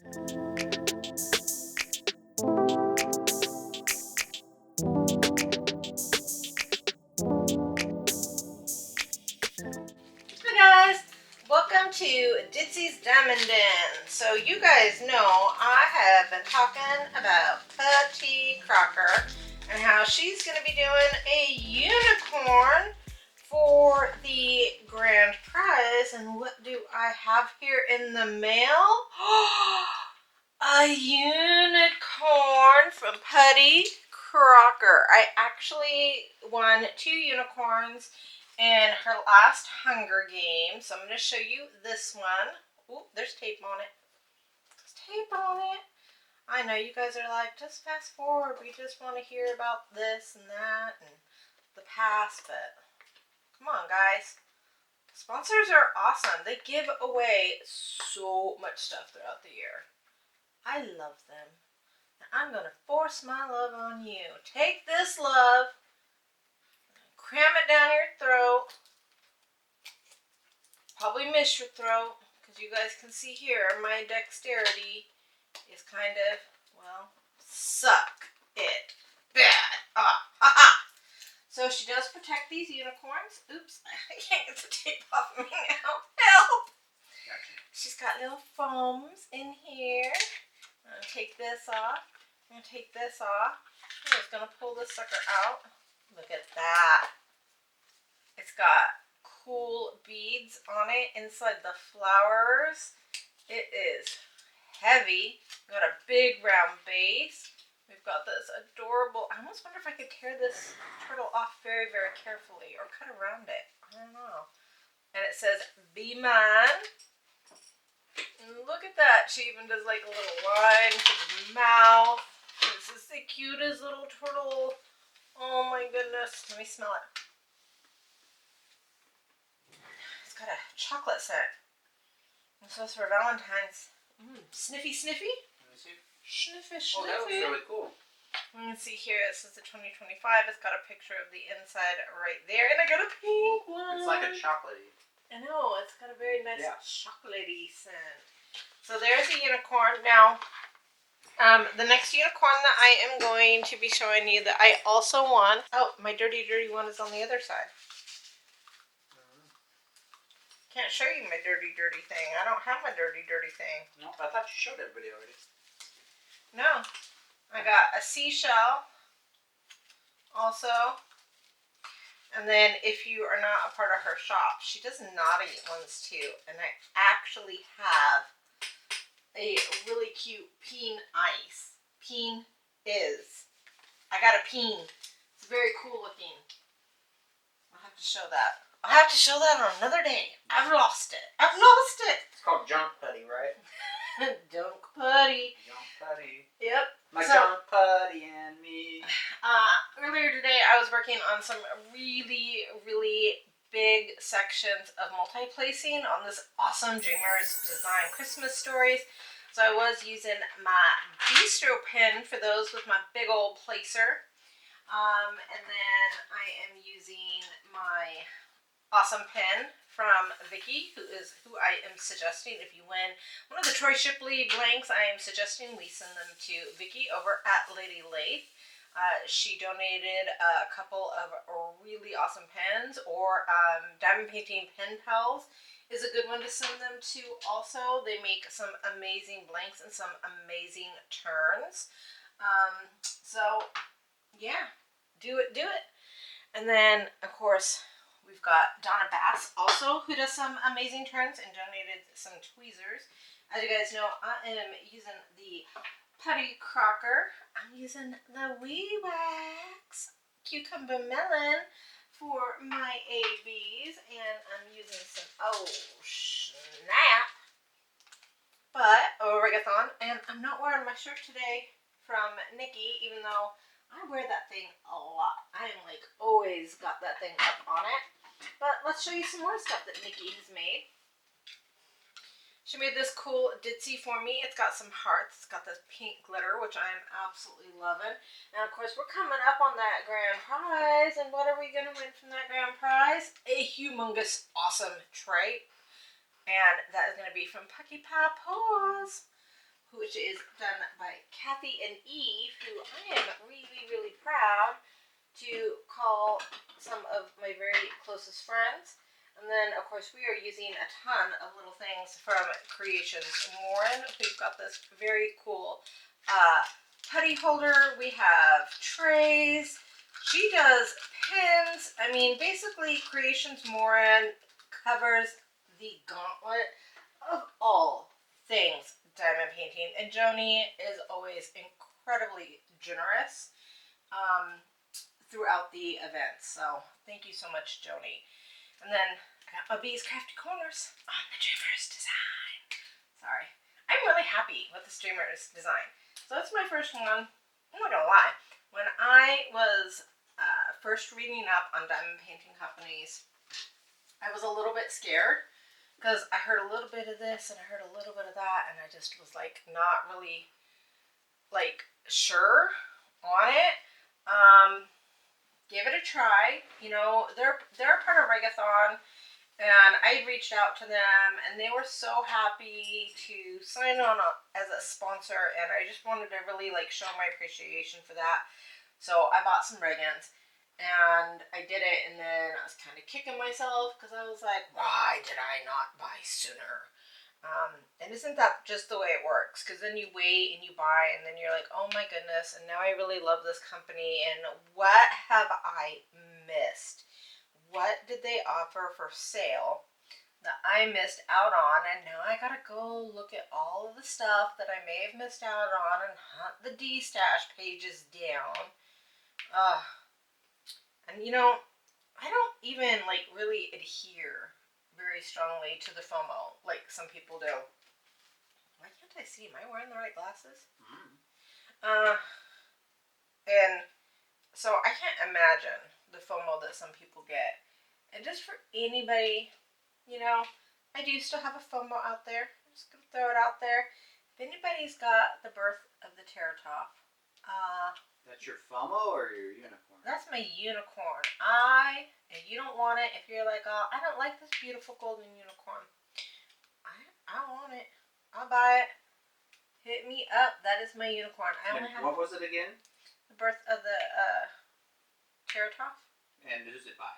Hi guys, welcome to Ditzysdiamondden. So you guys know I have been talking about Putty Crocker and how she's going to be doing a unicorn for the grand prize. And what do I have here in the mail? A unicorn from Putty Crocker. I actually won 2 unicorns in her last Hunger Games. So I'm going to show you this one. Ooh, there's tape on it. There's tape on it. I know you guys are like, just fast forward. We just want to hear about this and that and the past. But come on, guys. Sponsors are awesome. They give away so much stuff throughout the year. I love them. And I'm going to force my love on you. Take this love. Cram it down your throat. Probably miss your throat, because you guys can see here my dexterity is kind of, well, suck it bad. Ah, ha ha. So she does protect these unicorns. Oops, I can't get the tape off of me now. Help! She's got little foams in here. I'm going to take this off. I'm going to take this off. I'm just going to pull this sucker out. Look at that. It's got cool beads on it inside the flowers. It is heavy. Got a big round base. We've got this adorable, I almost wonder if I could tear this turtle off very, very carefully or cut around it. I don't know. And it says, "Be mine." And look at that. She even does like a little line to the mouth. This is the cutest little turtle. Oh my goodness. Let me smell it. It's got a chocolate scent. So it's for Valentine's. Sniffy, sniffy. Let me see. Sniffy, sniffy. Oh, that looks really cool. You can see here it says the 2025. It's got a picture of the inside right there. And I got a pink one. It's like a chocolatey. I know, it's got a very nice chocolatey scent. So there's a unicorn. Now, the next unicorn that I am going to be showing you that I also won. Oh, my dirty, dirty one is on the other side. Can't show you my dirty, dirty thing. I don't have my dirty, dirty thing. No, I thought you showed everybody already. No. I got a seashell also. And then if you are not a part of her shop, she does naughty ones too. And I actually have a really cute peen ice. Peen is. I got a peen. It's very cool looking. I'll have to show that. I'll have to show that on another day. I've lost it. I've lost it. It's called junk putty, right? Junk putty. Junk putty. Yep. My junk putty and me. Earlier today, I was working on some really, really big sections of multi-placing on this awesome Dreamers Design Christmas Stories. So I was using my Bistro pen for those with my big old placer. And then I am using my awesome pen from Vicky, who I am suggesting if you win one of the Troy Shipley blanks, I am suggesting we send them to Vicky over at Lady Lathe. She donated a couple of really awesome pens, or Diamond Painting Pen Pals is a good one to send them to also. They make some amazing blanks and some amazing turns. So, yeah, do it. And then, of course, we've got Donna Bass also, who does some amazing turns and donated some tweezers. As you guys know, I am using the Putty Crocker. I'm using the Wee Wax Cucumber Melon for my ABs. And I'm using some, oh snap, but ReganThon. And I'm not wearing my shirt today from Nikki, even though I wear that thing a lot. I am like always got that thing up on it. But let's show you some more stuff that Nikki has made. She made this cool ditzy for me. It's got some hearts. It's got this pink glitter, which I'm absolutely loving. And of course, we're coming up on that grand prize. And what are we going to win from that grand prize? A humongous, awesome tray. And that is going to be from Pucky Pie Paws. which is done by Kathy and Eve, who I am really, really proud to call some of my very closest friends. And then, of course, we are using a ton of little things from Creations Morin. We've got this very cool putty holder. We have trays. She does pins. I mean, basically, Creations Morin covers the gauntlet of all things diamond painting. And Joni is always incredibly generous throughout the events. So thank you so much, Joni. And then I got my Bees Crafty Corners on the Dreamers design. Sorry. I'm really happy with this Dreamers design. So that's my first one. I'm not gonna lie. When I was first reading up on diamond painting companies, I was a little bit scared because I heard a little bit of this and I heard a little bit of that, and I just was like not really like sure on it. Give it a try. You know, they're a part of ReganThon, and I reached out to them, and they were so happy to sign on as a sponsor, and I just wanted to really like show my appreciation for that. So I bought some Regans, and I did it, and then I was kind of kicking myself because I was like, why did I not buy sooner? And isn't that just the way it works? Because then you wait and you buy, and then you're like, oh my goodness, and now I really love this company, and what have I missed? What did they offer for sale that I missed out on? And now I gotta go look at all of the stuff that I may have missed out on and hunt the D-stash pages down. And you know, I don't even like really adhere very strongly to the FOMO like some people do. Why can't I see? Am I wearing the right glasses? And so I can't imagine the FOMO that some people get. And just for anybody, you know, I do still have a FOMO out there. I'm just gonna throw it out there. If anybody's got the Birth of the Terratop, that's your FOMO or your unicorn? that's my unicorn. And you don't want it if you're like, oh, I don't like this beautiful golden unicorn. I want it. I'll buy it. Hit me up. That is my unicorn. What was it again? The Birth of the Terratop. And who's it by?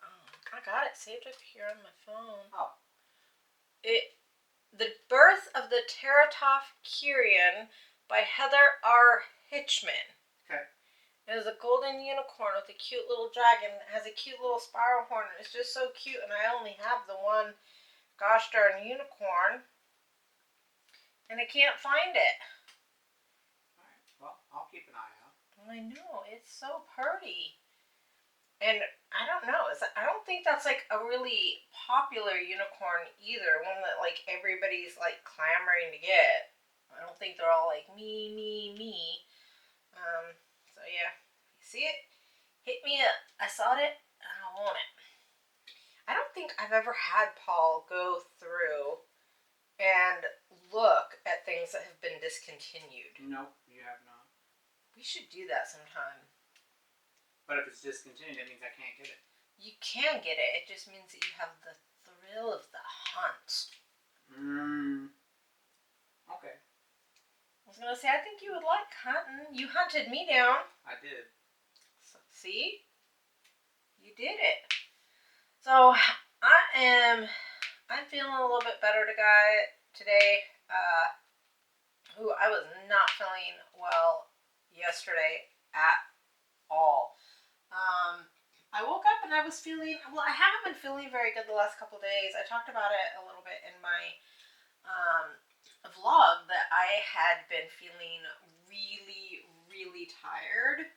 Oh, I got it saved up here on my phone. Oh. The Birth of the Terratop Kyrian by Heather R. Hitchman. Okay. It is a golden unicorn with a cute little dragon. It has a cute little spiral horn. It's just so cute, and I only have the one gosh darn unicorn, and I can't find it. Alright, well, I'll keep an eye out. I know, it's so pretty. And I don't know, I don't think that's like a really popular unicorn either, one that like everybody's like clamoring to get. I don't think they're all like me. So yeah, you see it? Hit me up. I saw it and I want it. I don't think I've ever had Paul go through and look at things that have been discontinued. Nope, you have not. We should do that sometime. But if it's discontinued, that means I can't get it. You can get it. It just means that you have the thrill of the hunt. Okay. I was going to say, I think you would like hunting. You hunted me down. I did. So, see? You did it. So, I'm feeling a little bit better today. I was not feeling well yesterday at all. I woke up and I was feeling, well, I haven't been feeling very good the last couple of days. I talked about it a little bit in my vlog that I had been feeling really, really tired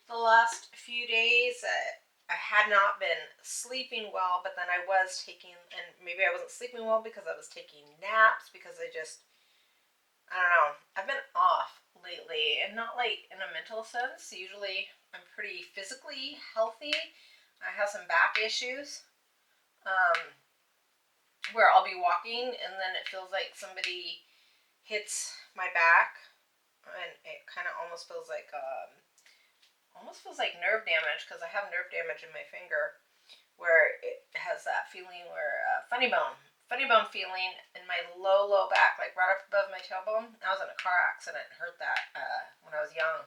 the last few days. I had not been sleeping well, but then I was taking, and maybe I wasn't sleeping well because I was taking naps, because I don't know, I've been off lately, and not like in a mental sense. Usually I'm pretty physically healthy. I have some back issues where I'll be walking and then it feels like somebody hits my back, and it kind of almost feels like nerve damage, because I have nerve damage in my finger where it has that feeling where funny bone funny bone feeling in my low back, like right up above my tailbone. I was in a car accident and hurt that when I was young.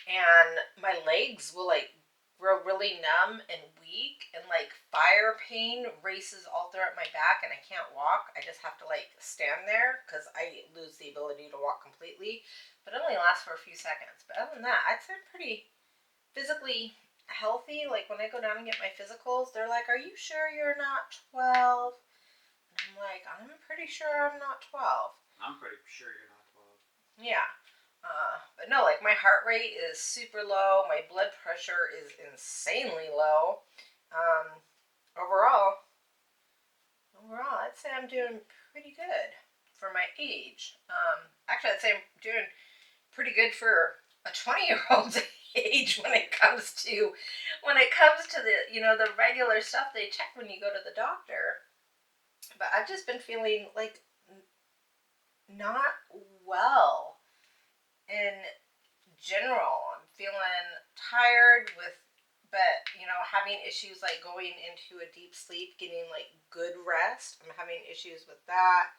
And my legs will like grow really numb and weak, and like fire pain races all throughout my back, and I can't walk. I just have to like stand there because I lose the ability to walk completely. But it only lasts for a few seconds. But other than that, I'd say I'm pretty physically healthy. Like when I go down and get my physicals, they're like, "Are you sure you're not 12?" And I'm like, "I'm pretty sure I'm not 12." I'm pretty sure you're not 12. Yeah. But no, like my heart rate is super low. My blood pressure is insanely low. Overall, I'd say I'm doing pretty good for my age. Actually, I'd say I'm doing pretty good for a 20-year-old's age when it comes to the the regular stuff they check when you go to the doctor. But I've just been feeling like not well in general. I'm feeling tired but having issues like going into a deep sleep, getting like good rest. I'm having issues with that.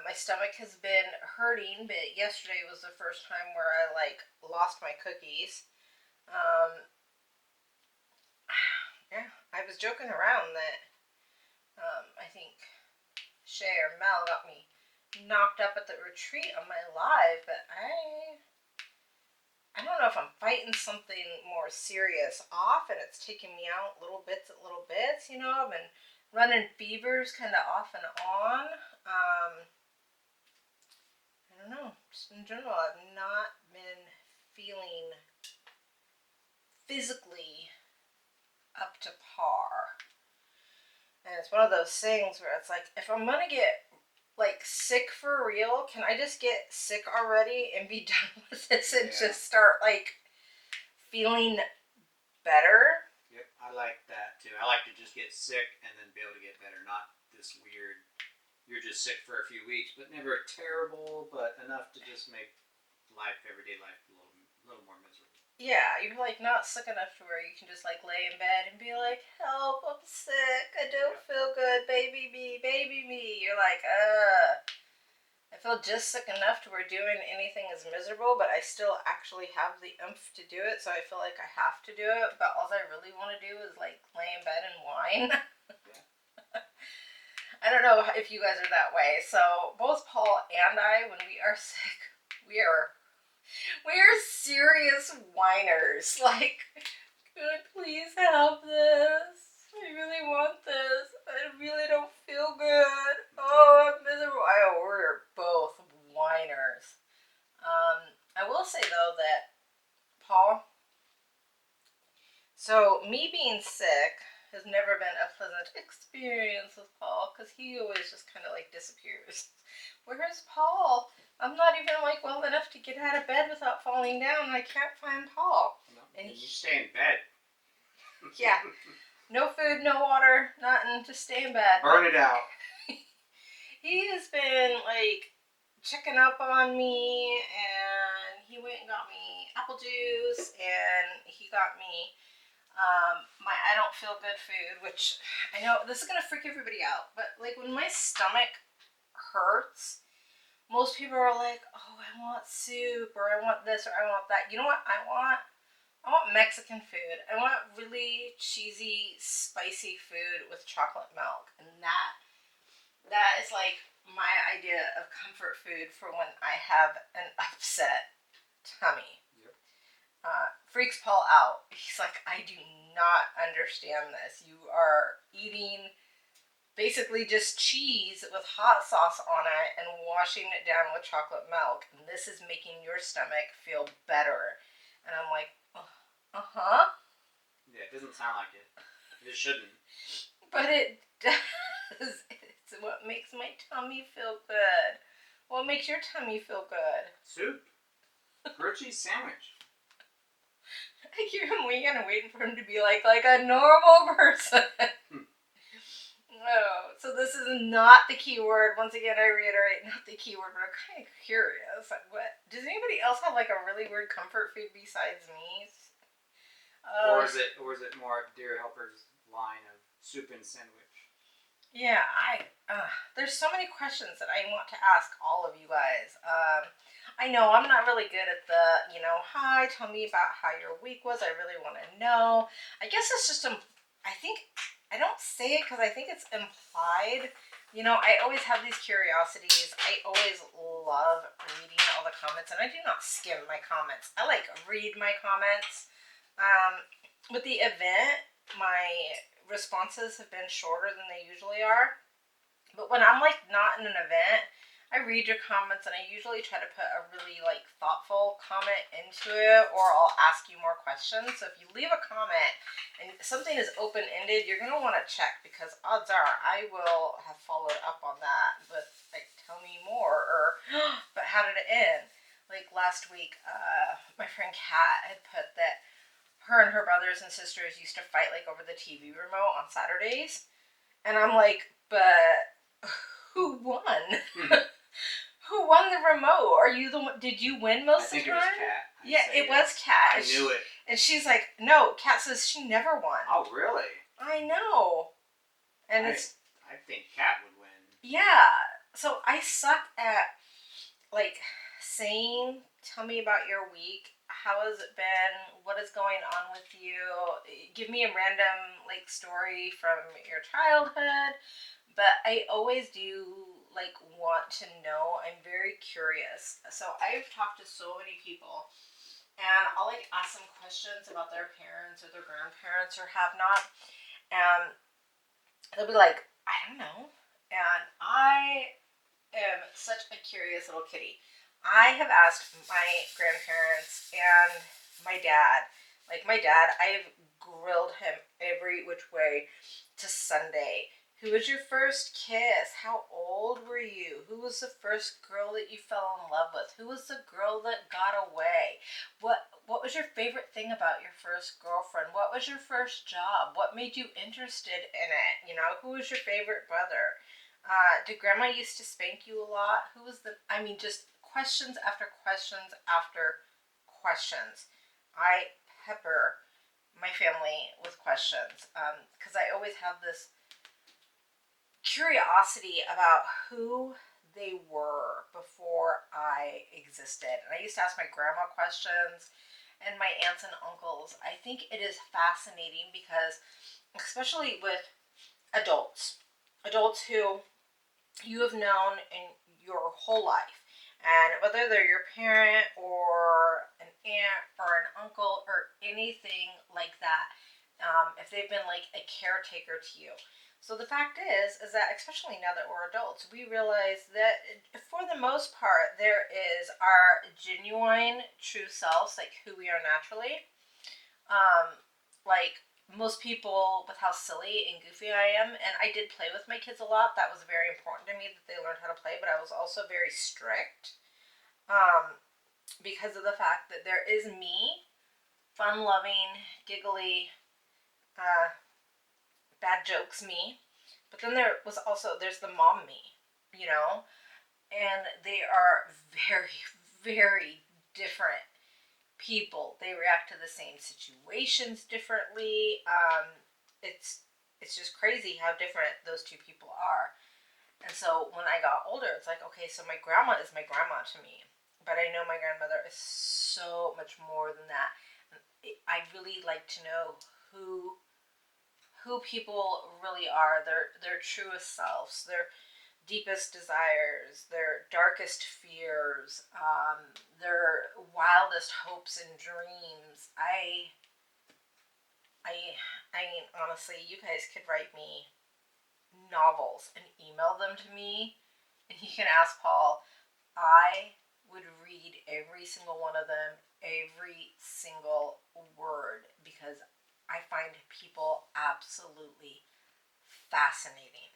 My stomach has been hurting, but yesterday was the first time where I like lost my cookies. Yeah, I was joking around that I think Shay or Mel got me knocked up at the retreat on my live, but I don't know if I'm fighting something more serious off and it's taking me out little bits. I've been running fevers kind of off and on. I don't know. Just in general, I've not been feeling physically up to par. And it's one of those things where it's like, if I'm going to get like sick for real, can I just get sick already and be done with this and just start like feeling better? Yep, I like that too. I like to just get sick and then be able to get better, not this weird, you're just sick for a few weeks, but never terrible, but enough to just make everyday life a little more miserable. Yeah, you're like not sick enough to where you can just like lay in bed and be like, "Help, I'm sick, I don't feel good, baby me. You're like, I feel just sick enough to where doing anything is miserable, but I still actually have the oomph to do it, so I feel like I have to do it, but all I really want to do is like lay in bed and whine." I don't know if you guys are that way. So both Paul and I, when we are sick, we are serious whiners. Like, can I please have this? I really want this. I really don't feel good. Oh, I'm miserable. We're both whiners. I will say though that Paul, so me being sick has never been a pleasant experience with Paul because he always just kind of like disappears. Where's Paul? I'm not even like well enough to get out of bed without falling down. I can't find Paul. No, and you stay in bed. Yeah. No food, no water, nothing. Just stay in bed. Burn it out. He has been like checking up on me, and he went and got me apple juice, and he got me my I don't feel good food, which I know this is gonna freak everybody out, but like when my stomach hurts, most people are like, "Oh, I want soup, or I want this, or I want that." You know what I want? I want Mexican food. I want really cheesy, spicy food with chocolate milk, and that is like my idea of comfort food for when I have an upset tummy. Freaks Paul out. He's like, "I do not understand this. You are eating basically just cheese with hot sauce on it and washing it down with chocolate milk, and this is making your stomach feel better." And I'm like, uh-huh. Yeah, it doesn't sound like it. It shouldn't. But it does. It's what makes my tummy feel good. What makes your tummy feel good? Soup. Grilled cheese sandwich. I keep waiting for him to be like a normal person. No, so this is not the keyword. Once again, I reiterate, not the keyword, but I'm kind of curious. Like, what? Does anybody else have like a really weird comfort food besides me? Or is it more Dear Helper's line of soup and sandwich? Yeah, there's so many questions that I want to ask all of you guys. I know I'm not really good at the, hi, tell me about how your week was. I really want to know. I guess it's just, I think, I don't say it because I think it's implied. I always have these curiosities. I always love reading all the comments, and I do not skim my comments. I read my comments. With the event, my responses have been shorter than they usually are. But when I'm not in an event, I read your comments and I usually try to put a really thoughtful comment into it, or I'll ask you more questions. So if you leave a comment and something is open-ended, you're going to want to check, because odds are I will have followed up on that with tell me more, or but how did it end? Last week, my friend Kat had put that her and her brothers and sisters used to fight over the TV remote on Saturdays. And I'm like, but who won? Who won the remote? Are you the one? Did you win most of the time? I think it was Kat. Yeah, it was Kat. I knew it. And she's like, no, Kat says she never won. Oh, really? I know. And I think Kat would win. Yeah. So I suck at saying, tell me about your week. How has it been? What is going on with you? Give me a random story from your childhood. But I always do want to know. I'm very curious. So I've talked to so many people, and I'll ask them questions about their parents or their grandparents or have not, and they'll be like, I don't know. And I am such a curious little kitty. I have asked my grandparents and my dad. My dad, I've grilled him every which way to Sunday. Who was your first kiss? How old were you? Who was the first girl that you fell in love with? Who was the girl that got away? What was your favorite thing about your first girlfriend? What was your first job? What made you interested in it? Who was your favorite brother? Did grandma used to spank you a lot? Who was just questions after questions after questions. I pepper my family with questions because I always have this curiosity about who they were before I existed. And I used to ask my grandma questions and my aunts and uncles. I think it is fascinating because, especially with adults who you have known in your whole life, and whether they're your parent or an aunt or an uncle or anything like that, if they've been a caretaker to you. So the fact is that especially now that we're adults, we realize that for the most part, there is our genuine true selves, who we are naturally. Most people, with how silly and goofy I am, and I did play with my kids a lot. That was very important to me that they learned how to play, but I was also very strict because of the fact that there is me, fun-loving, giggly, bad jokes me, but then there's the mom me, and they are very, very different people. They react to the same situations differently. It's just crazy how different those two people are. And so when I got older, it's okay, so my grandma is my grandma to me, but I know my grandmother is so much more than that. I really like to know who people really are, their truest selves, their deepest desires, their darkest fears, their wildest hopes and dreams. I mean, honestly, you guys could write me novels and email them to me, and you can ask Paul. I would read every single one of them, every single word, because I find people absolutely fascinating.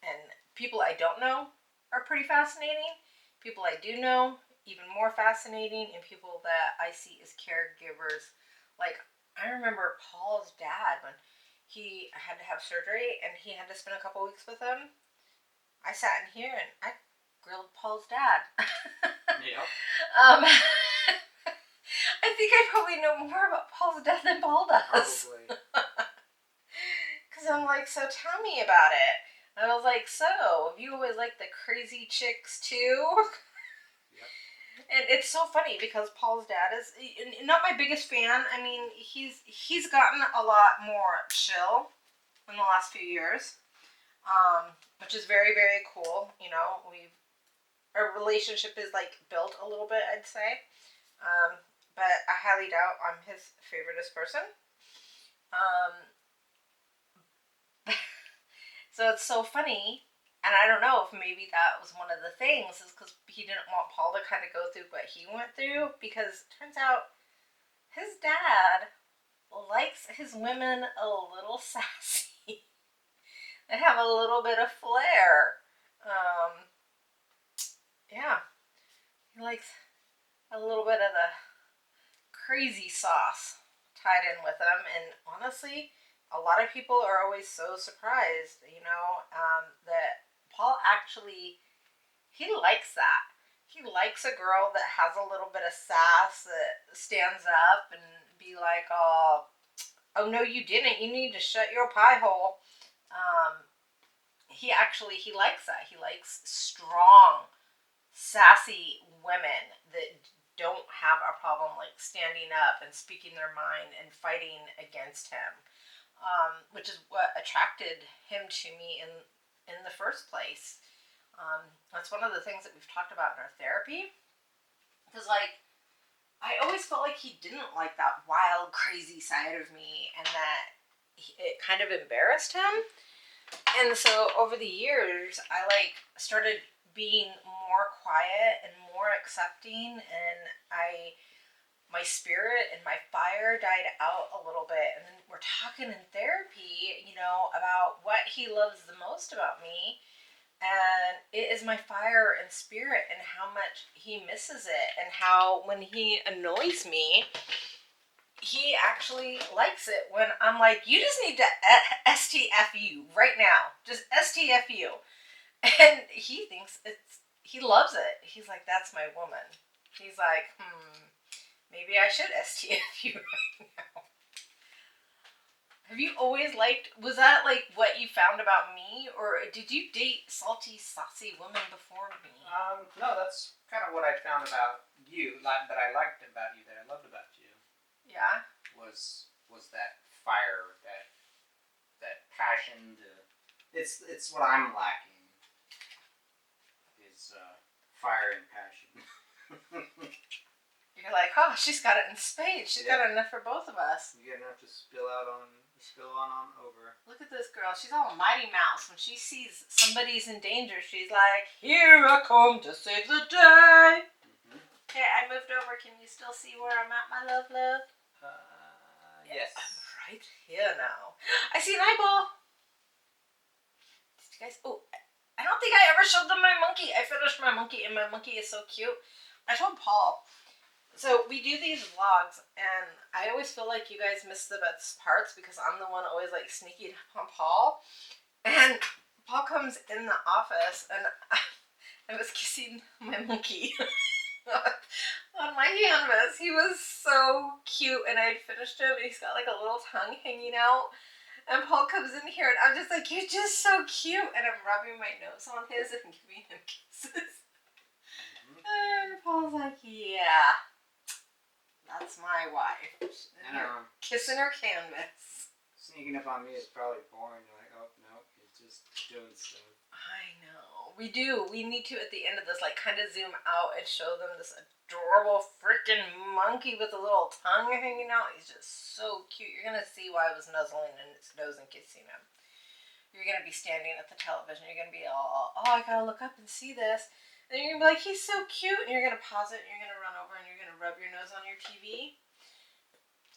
And people I don't know are pretty fascinating. People I do know, even more fascinating. And people that I see as caregivers. I remember Paul's dad when he had to have surgery and he had to spend a couple weeks with him. I sat in here and I grilled Paul's dad. Yep. I think I probably know more about Paul's dad than Paul does. Probably. Because is. I'm like, so tell me about it. And I was like, so, have you always liked the crazy chicks too? Yep. And it's so funny because Paul's dad is not my biggest fan. I mean, he's gotten a lot more chill in the last few years, which is very, very cool. You know, our relationship is like built a little bit, I'd say. But I highly doubt I'm his favoriteest person. So it's so funny, and I don't know if maybe that was one of the things, is because he didn't want Paul to kind of go through what he went through, because it turns out his dad likes his women a little sassy. They have a little bit of flair. Yeah, he likes a little bit of the crazy sauce tied in with them, and honestly, a lot of people are always so surprised, that Paul actually, he likes that. He likes a girl that has a little bit of sass, that stands up and be like, oh no, you didn't. You need to shut your pie hole. He likes that. He likes strong, sassy women that don't have a problem like standing up and speaking their mind and fighting against him. Which is what attracted him to me in the first place. That's one of the things that we've talked about in our therapy. Because, like, I always felt like he didn't like that wild, crazy side of me, and that it kind of embarrassed him. And so over the years, I started being more quiet and more accepting, and my spirit and my fire died out a little bit. And then we're talking in therapy, about what he loves the most about me. And it is my fire and spirit, and how much he misses it, and how when he annoys me, he actually likes it when I'm like, you just need to STFU right now. Just STFU. And he thinks he loves it. He's like, that's my woman. He's like, maybe I should STFU right now. Have you always was that like what you found about me, or did you date salty, saucy women before me? No, that's kind of what I found about you, that I liked about you, that I loved about you. Yeah. Was that fire, that passion? It's what I'm lacking. Is fire and passion. You're like, oh, she's got it in spades. She's got enough for both of us. You get enough to spill on over. Look at this girl. She's all Mighty Mouse. When she sees somebody's in danger, she's like, here I come to save the day. Mm-hmm. Okay, I moved over. Can you still see where I'm at, my love? Yes. I'm right here now. I see an eyeball. Did you guys? Oh, I don't think I ever showed them my monkey. I finished my monkey, and my monkey is so cute. I told Paul. So we do these vlogs, and I always feel like you guys miss the best parts because I'm the one always like sneaking up on Paul. And Paul comes in the office, and I was kissing my monkey on my canvas. He was so cute, and I had finished him, and he's got like a little tongue hanging out. And Paul comes in here, and I'm just like, you're just so cute. And I'm rubbing my nose on his and giving him kisses. And Paul's like, yeah. That's my wife. Kissing her canvas. Sneaking up on me is probably boring. You're like, oh, no, he's just doing stuff. I know. We do. We need to, at the end of this, kind of zoom out and show them this adorable freaking monkey with a little tongue hanging out. He's just so cute. You're going to see why I was nuzzling in his nose and kissing him. You're going to be standing at the television. You're going to be all, oh, I got to look up and see this. And you're going to be like, he's so cute. And you're going to pause it. And you're going to run over and you're going to rub your nose on your TV.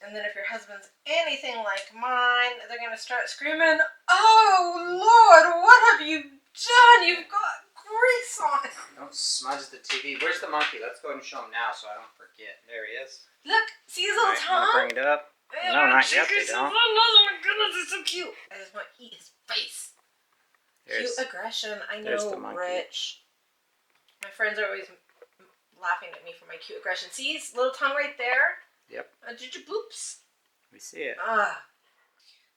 And then if your husband's anything like mine, they're going to start screaming, oh, Lord, what have you done? You've got grease on it. Don't smudge the TV. Where's the monkey? Let's go ahead and show him now so I don't forget. There he is. Look, see his little tongue? Bring it up. No, not yet, they don't. Oh my goodness, it's so cute. I just want to eat his face. Cute aggression. I know, Rich. My friends are always laughing at me for my cute aggression. See his little tongue right there? Yep. Did you boops? We see it.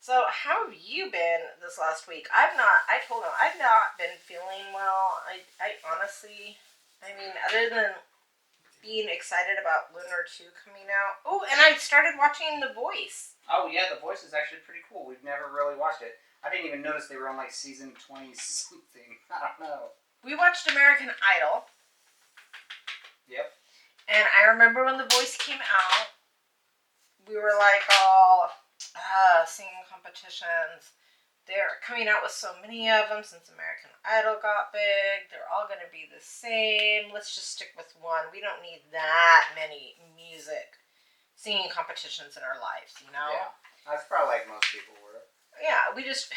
So, how have you been this last week? I told him, I've not been feeling well. I honestly, I mean, other than being excited about Lunar 2 coming out. Oh, and I started watching The Voice. Oh, yeah, The Voice is actually pretty cool. We've never really watched it. I didn't even notice they were on, like, season 20-something. I don't know. We watched American Idol. Yep. And I remember when The Voice came out, we were like all singing competitions. They're coming out with so many of them since American Idol got big. They're all going to be the same. Let's just stick with one. We don't need that many singing competitions in our lives, you know? Yeah. That's probably like most people were. Yeah, we just,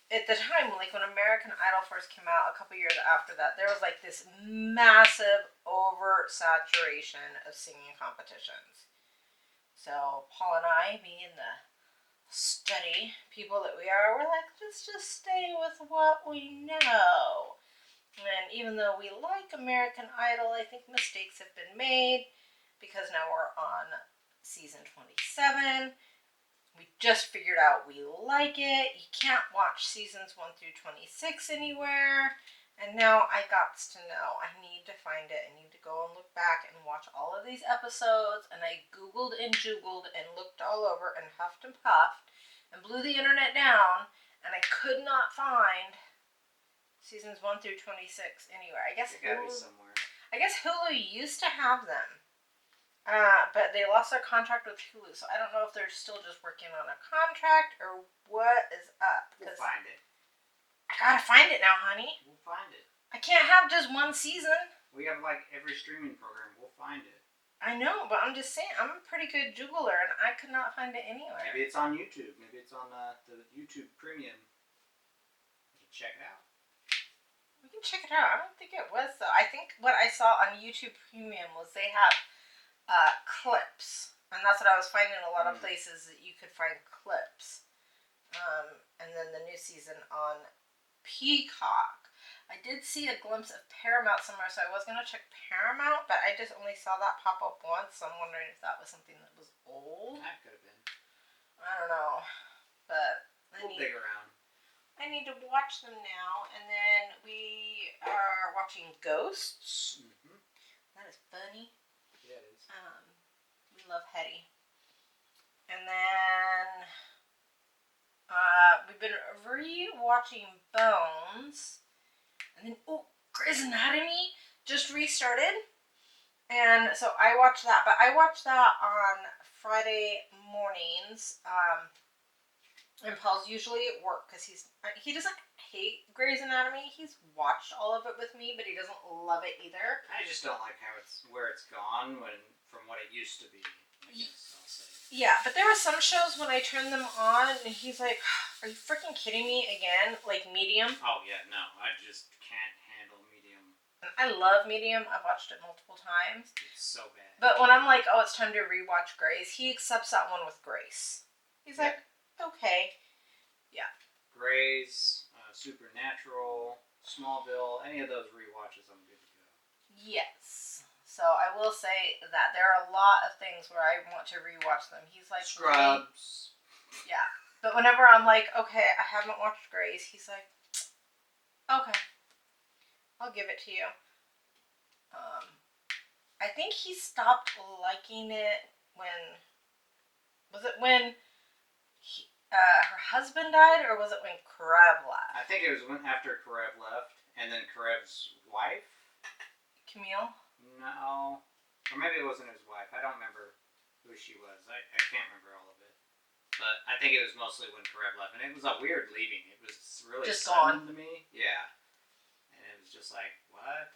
at the time, like when American Idol first came out, a couple years after that, there was like this massive oversaturation of singing competitions. So Paul and I, being the steady people that we are, we're like, let's just stay with what we know. And even though we like American Idol, I think mistakes have been made because now we're on season 27. We just figured out we like it. You can't watch seasons 1 through 26 anywhere. And now I got to know. I need to find it. I need to go and look back and watch all of these episodes. And I Googled and Joogled and looked all over and huffed and puffed and blew the internet down. And I could not find seasons 1 through 26 anywhere. I guess They gotta be somewhere. I guess Hulu used to have them. But they lost their contract with Hulu. So I don't know if they're still just working on a contract or what is up. We'll find it. I gotta find it now, honey. We'll find it. I can't have just one season. We have like every streaming program. We'll find it. I know, but I'm just saying, I'm a pretty good Googler, and I could not find it anywhere. Maybe it's on YouTube. Maybe it's on the YouTube Premium. You can check it out. We can check it out. I don't think it was, though. I think what I saw on YouTube Premium was they have clips. And that's what I was finding in a lot of places, that you could find clips. And then the new season on Peacock. I did see a glimpse of Paramount somewhere, so I was going to check Paramount, but I just only saw that pop up once, so I'm wondering if that was something that was old. That could have been. I don't know, but We'll dig around. I need to watch them now, and then we are watching Ghosts. Mm-hmm. That is funny. Yeah, it is. We love Hetty. And then we've been re-watching Bones. And then, Grey's Anatomy just restarted. And so I watched that. But I watched that on Friday mornings. And Paul's usually at work because he doesn't hate Grey's Anatomy. He's watched all of it with me, but he doesn't love it either. I just don't like where it's gone from what it used to be. I guess I'll say. Yeah, but there were some shows when I turned them on, and he's like, "Are you freaking kidding me again?" Like Medium. Oh yeah, no, I just can't handle Medium. I love Medium. I've watched it multiple times. It's so bad. But when I'm like, "Oh, it's time to rewatch Grey's," he accepts that one with grace. He's like, "Okay." Yeah. Grey's, Supernatural, Smallville, any of those rewatches, I'm good to go. Yes. So I will say that there are a lot of things where I want to rewatch them. He's like, Scrubs. Yeah. But whenever I'm like, okay, I haven't watched Grey's, he's like, okay, I'll give it to you. I think he stopped liking it when her husband died, or was it when Karev left? I think it was after Karev left, and then Karev's wife. Camille? No. Or maybe it wasn't his wife. I don't remember who she was. I can't remember all of it. But I think it was mostly when Karev left. And it was a weird leaving. It was really just sudden gone to me. Yeah. And it was just like, what?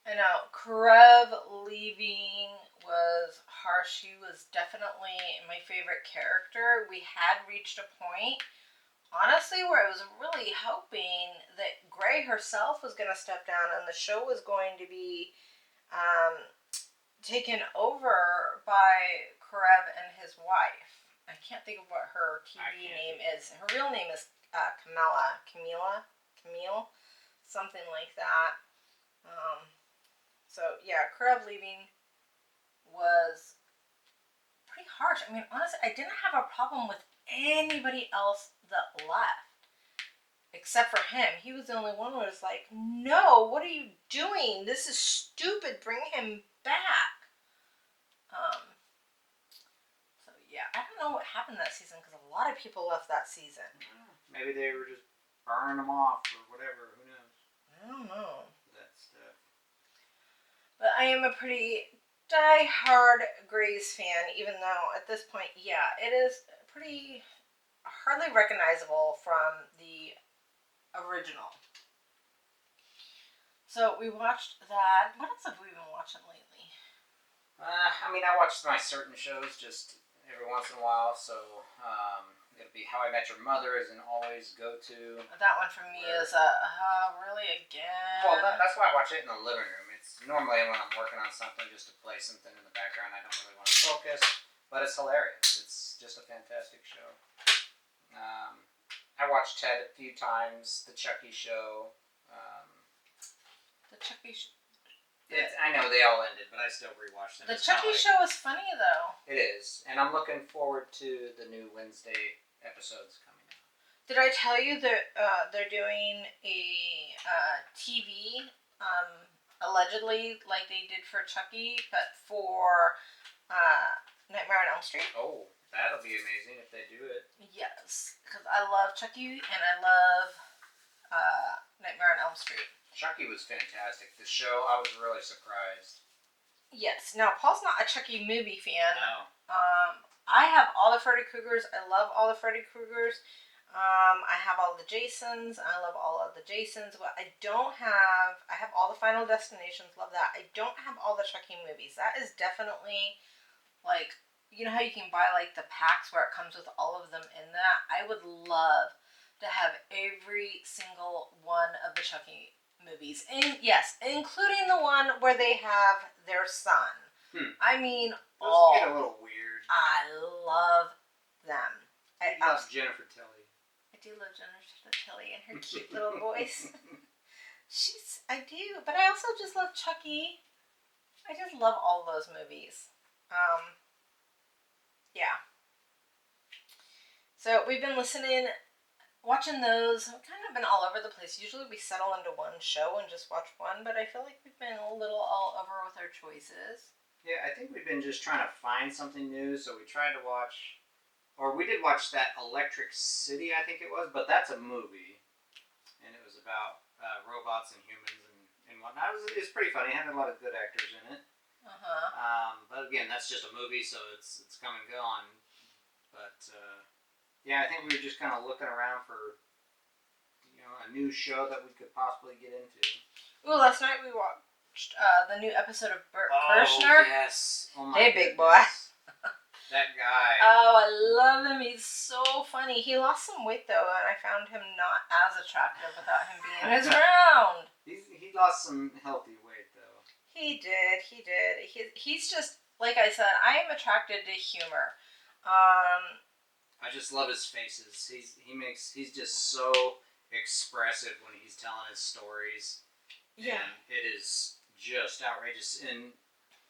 I know. Karev leaving was harsh. He was definitely my favorite character. We had reached a point, honestly, where I was really hoping that Grey herself was going to step down and the show was going to be taken over by Karev and his wife. I can't think of what her TV name is. Her real name is Camille, something like that. So yeah, Karev leaving was pretty harsh. I mean, honestly, I didn't have a problem with anybody else that left. Except for him. He was the only one who was like, no, what are you doing? This is stupid. Bring him back. So yeah, I don't know what happened that season because a lot of people left that season. Maybe they were just burning them off or whatever. Who knows? I don't know. That stuff. But I am a pretty die-hard Greys fan, even though at this point, yeah, it is pretty hardly recognizable from the original. So we watched that. What else have we been watching lately? I mean, I watch my certain shows just every once in a while, so it'll be How I Met Your Mother is an always go-to. That one for me is really again. Well, that's why I watch it in the living room. It's normally when I'm working on something just to play something in the background. I don't really want to focus, but it's hilarious. It's just a fantastic show. I watched Ted a few times. The Chucky Show. The Chucky Show. I know they all ended, but I still rewatch them. The Chucky Show is funny though. It is, and I'm looking forward to the new Wednesday episodes coming out. Did I tell you that they're doing a TV, allegedly, like they did for Chucky, but for Nightmare on Elm Street? Oh, that'll be amazing if they do it. Yes, because I love Chucky and I love Nightmare on Elm Street. Chucky was fantastic. The show, I was really surprised. Yes. Now, Paul's not a Chucky movie fan. No. I have all the Freddy Kruegers. I love all the Freddy Kruegers. I have all the Jasons. I love all of the Jasons. But I have all the Final Destinations. Love that. I don't have all the Chucky movies. That is definitely, like, you know how you can buy, like, the packs where it comes with all of them in that? I would love to have every single one of the Chucky movies. And yes, including the one where they have their son. I mean, those get a little weird. I love them. I love Jennifer Tilly. I do love Jennifer Tilly and her cute little voice. I do, but I also just love Chucky. I just love all those movies. Yeah. So we've been watching those. We've kind of been all over the place. Usually we settle into one show and just watch one, but I feel like we've been a little all over with our choices. Yeah, I think we've been just trying to find something new, so we tried to watch, or we did watch that Electric City, I think it was, but that's a movie, and it was about robots and humans and whatnot. It was pretty funny. It had a lot of good actors in it. But again, that's just a movie, so it's come and gone. But yeah, I think we were just kind of looking around for a new show that we could possibly get into. Ooh, last night we watched the new episode of Bert Kirshner. Oh yes! Oh my Hey, big boy. That guy. Oh, I love him. He's so funny. He lost some weight though, and I found him not as attractive without him being around. He lost some healthy weight though. He did. He's just, like I said, I am attracted to humor. I just love his faces. He's just so expressive when he's telling his stories. Yeah. And it is just outrageous. And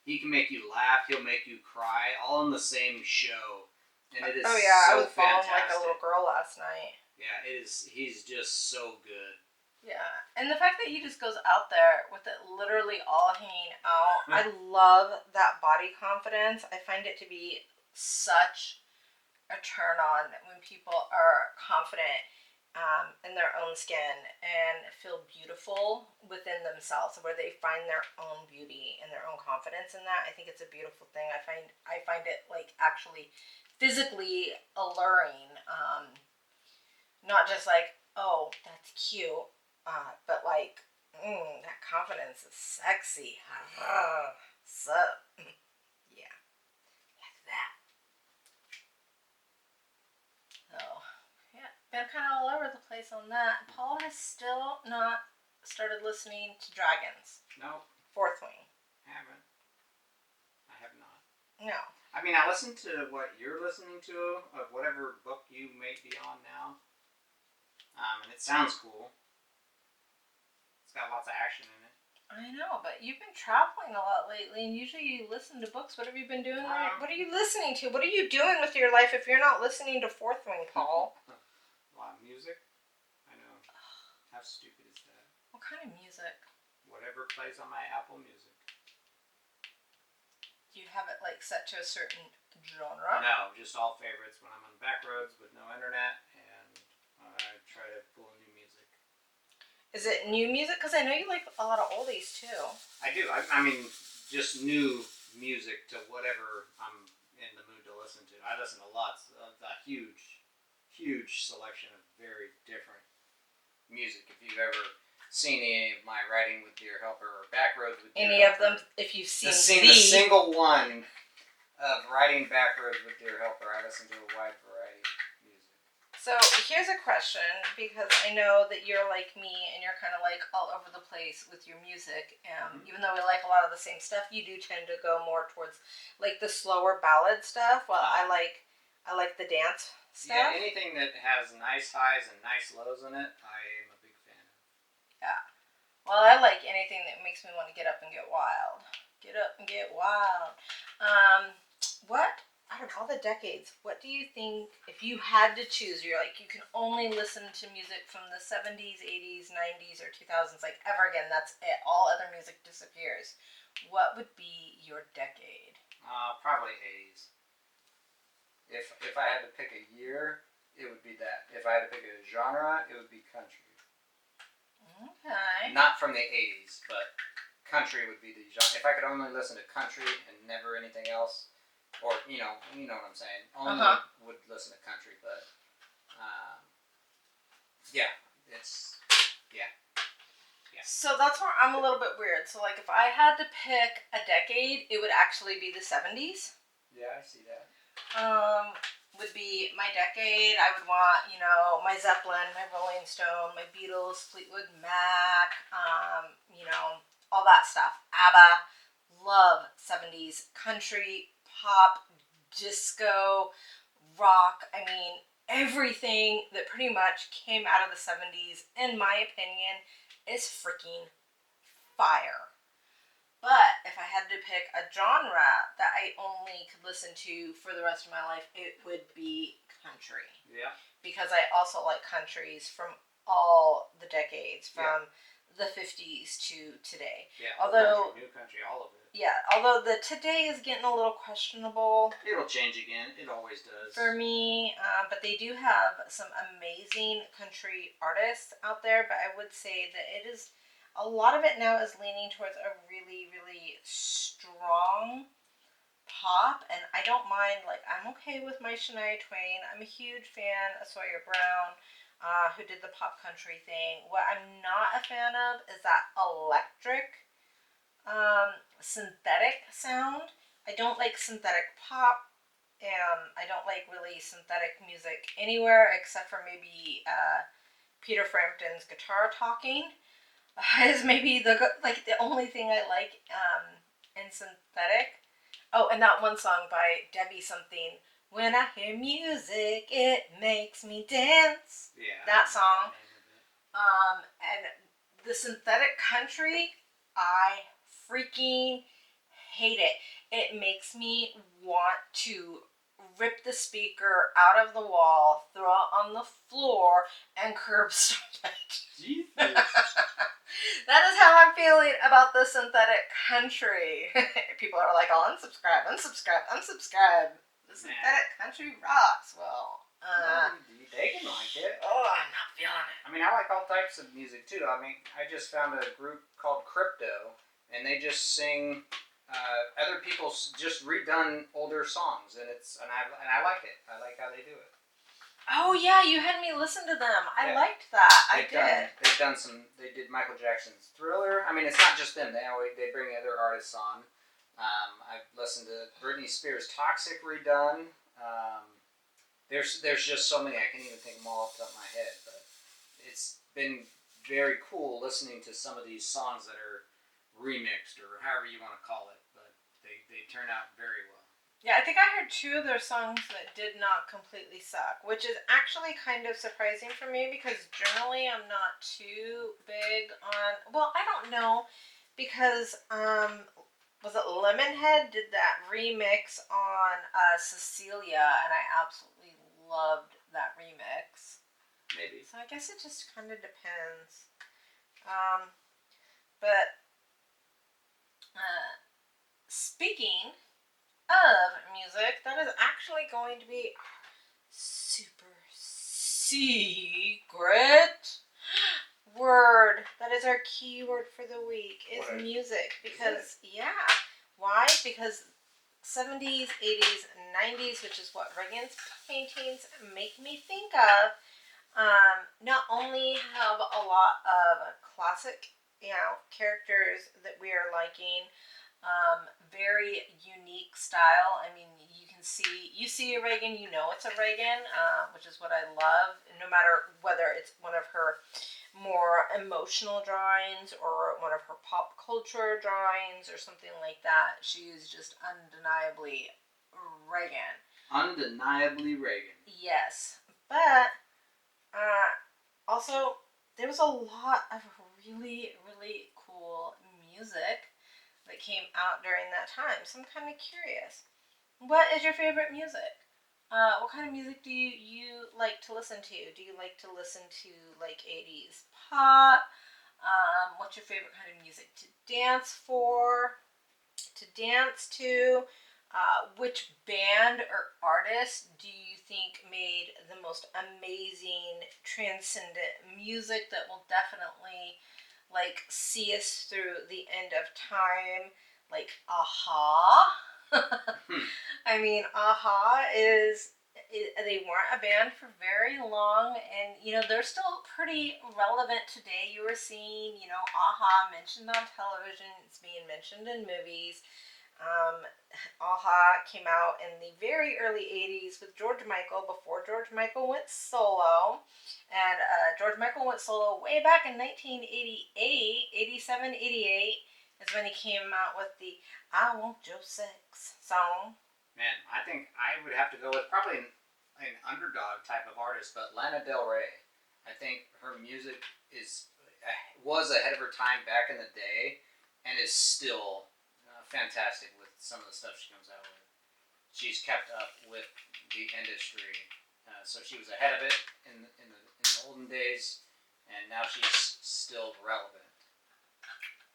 he can make you laugh. He'll make you cry. All in the same show. And it is oh yeah, so I was bawling fantastic. like a little girl last night. Yeah, he's just so good. Yeah, and the fact that he just goes out there with it literally all hanging out. I love that body confidence. I find it to be such a turn on when people are confident in their own skin and feel beautiful within themselves, where they find their own beauty and their own confidence in that. I think it's a beautiful thing. I find it like actually physically alluring, not just like, oh, that's cute, but like, that confidence is sexy. So, yeah, like that. So, yeah, been kind of all over the place on that. Paul has still not started listening to Dragons. No. Fourth Wing. I have not. No. I mean, I listened to what you're listening to, of whatever book you may be on now. And it sounds cool. It's got lots of action in it. I know, but you've been traveling a lot lately, and usually you listen to books. What have you been doing? What are you listening to? What are you doing with your life if you're not listening to Fourth Wing, Paul? A lot of music. I know. How stupid is that? What kind of music? Whatever plays on my Apple Music. Do you have it like set to a certain genre? No, just all favorites when I'm on back roads with no internet, and I try to pull new music. Is it new music? Because I know you like a lot of oldies too. I do. I mean, just new music to whatever I'm in the mood to listen to. I listen to lots of a huge selection of very different music. If you've ever seen any of my Riding with Dear Helper or Backroads with Dear Any Helper, of them, if you've seen the single one of Riding Backroads with Dear Helper, I listen to a wide variety of music. So here's a question, because I know that you're like me and you're kind of like all over the place with your music. Even though we like a lot of the same stuff, you do tend to go more towards like the slower ballad stuff. While I like the dance stuff. Yeah, anything that has nice highs and nice lows in it, I am a big fan of. Yeah. Well, I like anything that makes me want to get up and get wild. Get up and get wild. What? Out of all the decades, what do you think, if you had to choose, you're like, you can only listen to music from the 70s, 80s, 90s, or 2000s, like ever again, that's it, all other music disappears. What would be your decade? Probably 80s. If I had to pick a year, it would be that. If I had to pick a genre, it would be country. Okay. Not from the 80s, but country would be the genre. If I could only listen to country and never anything else, or you know what I'm saying. Only would listen to country, but yeah. So that's where I'm a little bit weird. So like, if I had to pick a decade, it would actually be the 70s. Yeah, I see that. Would be my decade. I would want, my Zeppelin, my Rolling Stone, my Beatles, Fleetwood Mac, all that stuff. ABBA, love 70s country, pop, disco, rock. I mean, everything that pretty much came out of the 70s, in my opinion, is freaking fire. But if I had to pick a genre that I only could listen to for the rest of my life, it would be country. Yeah. Because I also like countries from all the decades, from the 50s to today. Yeah. Although new country, all of it. Yeah, although the today is getting a little questionable. It'll change again. It always does. For me, but they do have some amazing country artists out there. But I would say that a lot of it now is leaning towards a really, really strong pop, and I don't mind. Like, I'm okay with my Shania Twain. I'm a huge fan of Sawyer Brown, who did the pop country thing. What I'm not a fan of is that electric, synthetic sound. I don't like synthetic pop, and I don't like really synthetic music anywhere except for maybe Peter Frampton's guitar talking. Is maybe the only thing I like in synthetic. Oh, and that one song by Debbie something. When I hear music, it makes me dance. Yeah. That song. And the synthetic country, I freaking hate it. It makes me want to rip the speaker out of the wall, throw it on the floor, and curb stomp it. Jesus. That is how I'm feeling about the synthetic country. People are like, "Oh, unsubscribe. The synthetic country rocks." Well, they can like it. Oh, I'm not feeling it. I mean, I like all types of music too. I mean, I just found a group called Crypto, and they just sing other people's just redone older songs, and I like it. I like how they do it. Oh yeah, you had me listen to them. I liked that. They did Michael Jackson's Thriller. I mean, it's not just them. They bring other artists on. I've listened to Britney Spears' Toxic redone. There's just so many. I can't even think them all off the top of my head. But it's been very cool listening to some of these songs that are remixed or however you want to call it. But they turn out very well. Yeah, I think I heard 2 of their songs that did not completely suck, which is actually kind of surprising for me because generally I'm not too big on, well, I don't know, because was it Lemonhead did that remix on Cecilia, and I absolutely loved that remix. Maybe. So I guess it just kind of depends. But speaking of music, that is actually going to be super secret word. That is our keyword for the week is music. Because, yeah. Why? Because 70s, 80s, 90s, which is what Regan's paintings make me think of, not only have a lot of classic, characters that we are liking, very unique style. I mean, you see a Regan, you know it's a Regan, which is what I love. No matter whether it's one of her more emotional drawings or one of her pop culture drawings or something like that, she is just undeniably Regan. Undeniably Regan. Yes, but also there was a lot of really, really cool music that came out during that time. So I'm kind of curious. What is your favorite music? What kind of music do you like to listen to? Do you like to listen to like 80s pop? What's your favorite kind of music to dance to? Which band or artist do you think made the most amazing, transcendent music that will definitely like see us through the end of time? Like Aha. I mean, Aha they weren't a band for very long, and they're still pretty relevant today. You were seeing, Aha mentioned on television. It's being mentioned in movies. Aha came out in the very early 80s with George Michael, before George Michael went solo. And George Michael went solo way back in 1988, 87, 88 is when he came out with the I Want Your Sex song. Man, I think I would have to go with probably an underdog type of artist, but Lana Del Rey. I think her music was ahead of her time back in the day, and is still fantastic with some of the stuff she comes out with. She's kept up with the industry, so she was ahead of it in the olden days, and now she's still relevant.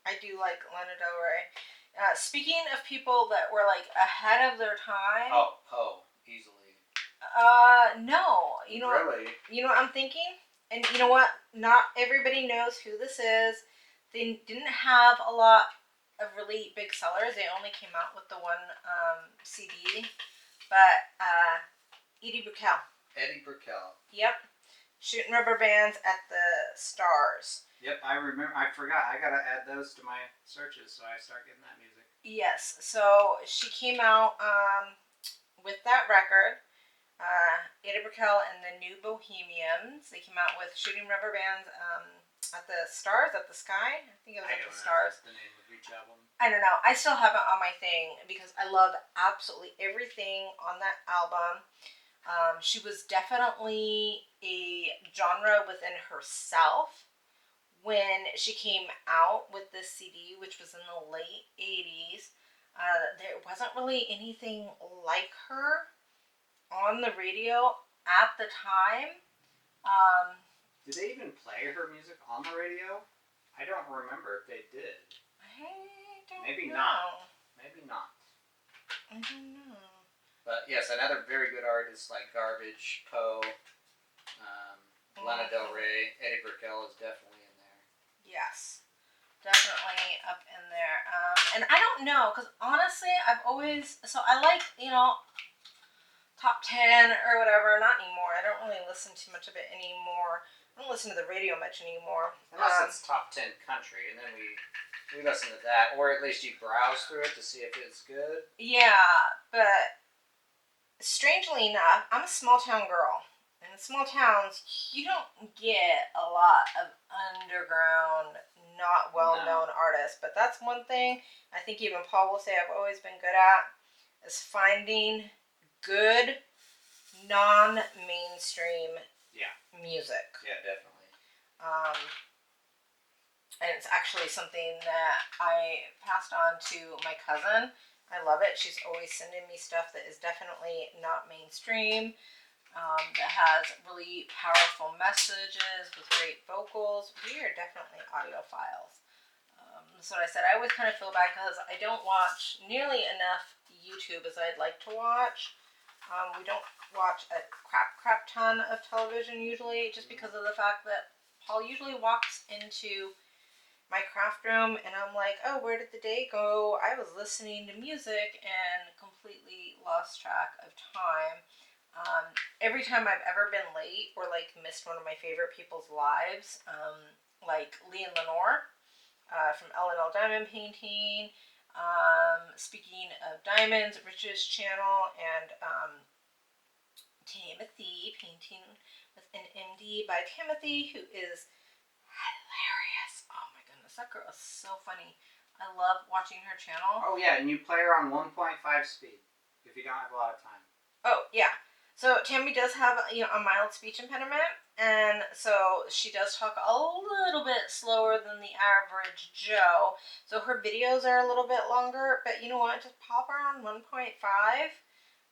I do like Lana Del Rey. Speaking of people that were like ahead of their time. Oh, Poe, easily. No. Really? You know what I'm thinking? And you know what? Not everybody knows who this is. They didn't have a lot of really big sellers. They only came out with the one CD. But Eddie Brickell. Eddie Brickell. Yep. Shooting rubber bands at the Stars. Yep, I remember. I forgot. I gotta add those to my searches so I start getting that music. Yes. So she came out with that record. Eddie Brickell and the New Bohemians. They came out with Shooting Rubber Bands at the Stars, at the Sky. I think it was at the Stars. The name of each album. I don't know. I still have it on my thing because I love absolutely everything on that album. She was definitely a genre within herself when she came out with this CD, which was in the late 80s. There wasn't really anything like her on the radio at the time. Did they even play her music on the radio? I don't remember if they did. Maybe not. Maybe not. I don't know. But yes, another very good artist like Garbage, Poe, Lana Del Rey, Eddie Brickell is definitely in there. Yes, definitely up in there. And I don't know, because honestly, I like, top 10 or whatever. Not anymore. I don't really listen too much of it anymore. I don't listen to the radio much anymore. Unless it's top 10 country, and then we listen to that, or at least you browse through it to see if it's good. Yeah, but strangely enough, I'm a small town girl. And in small towns, you don't get a lot of underground, not well-known artists. But that's one thing I think even Paul will say I've always been good at, is finding good, non-mainstream music. Yeah, definitely. And it's actually something that I passed on to my cousin. I love it. She's always sending me stuff that is definitely not mainstream, that has really powerful messages with great vocals. We are definitely audiophiles. So I said I always kind of feel bad because I don't watch nearly enough YouTube as I'd like to watch. We don't watch a crap ton of television usually, just because of the fact that Paul usually walks into my craft room and I'm like, oh, where did the day go? I was listening to music and completely lost track of time. Every time I've ever been late or like missed one of my favorite people's lives, like Lee and Lenore from L&L Diamond Painting, speaking of diamonds, Rich's channel, and Timothy Painting with an MD by Timothy, who is hilarious. Oh my goodness, that girl is so funny. I love watching her channel. Oh yeah, and you play her on 1.5 speed if you don't have a lot of time. Oh yeah. So Tammy does have, a mild speech impediment, and so she does talk a little bit slower than the average Joe. So her videos are a little bit longer, but you know what? Just pop her on 1.5.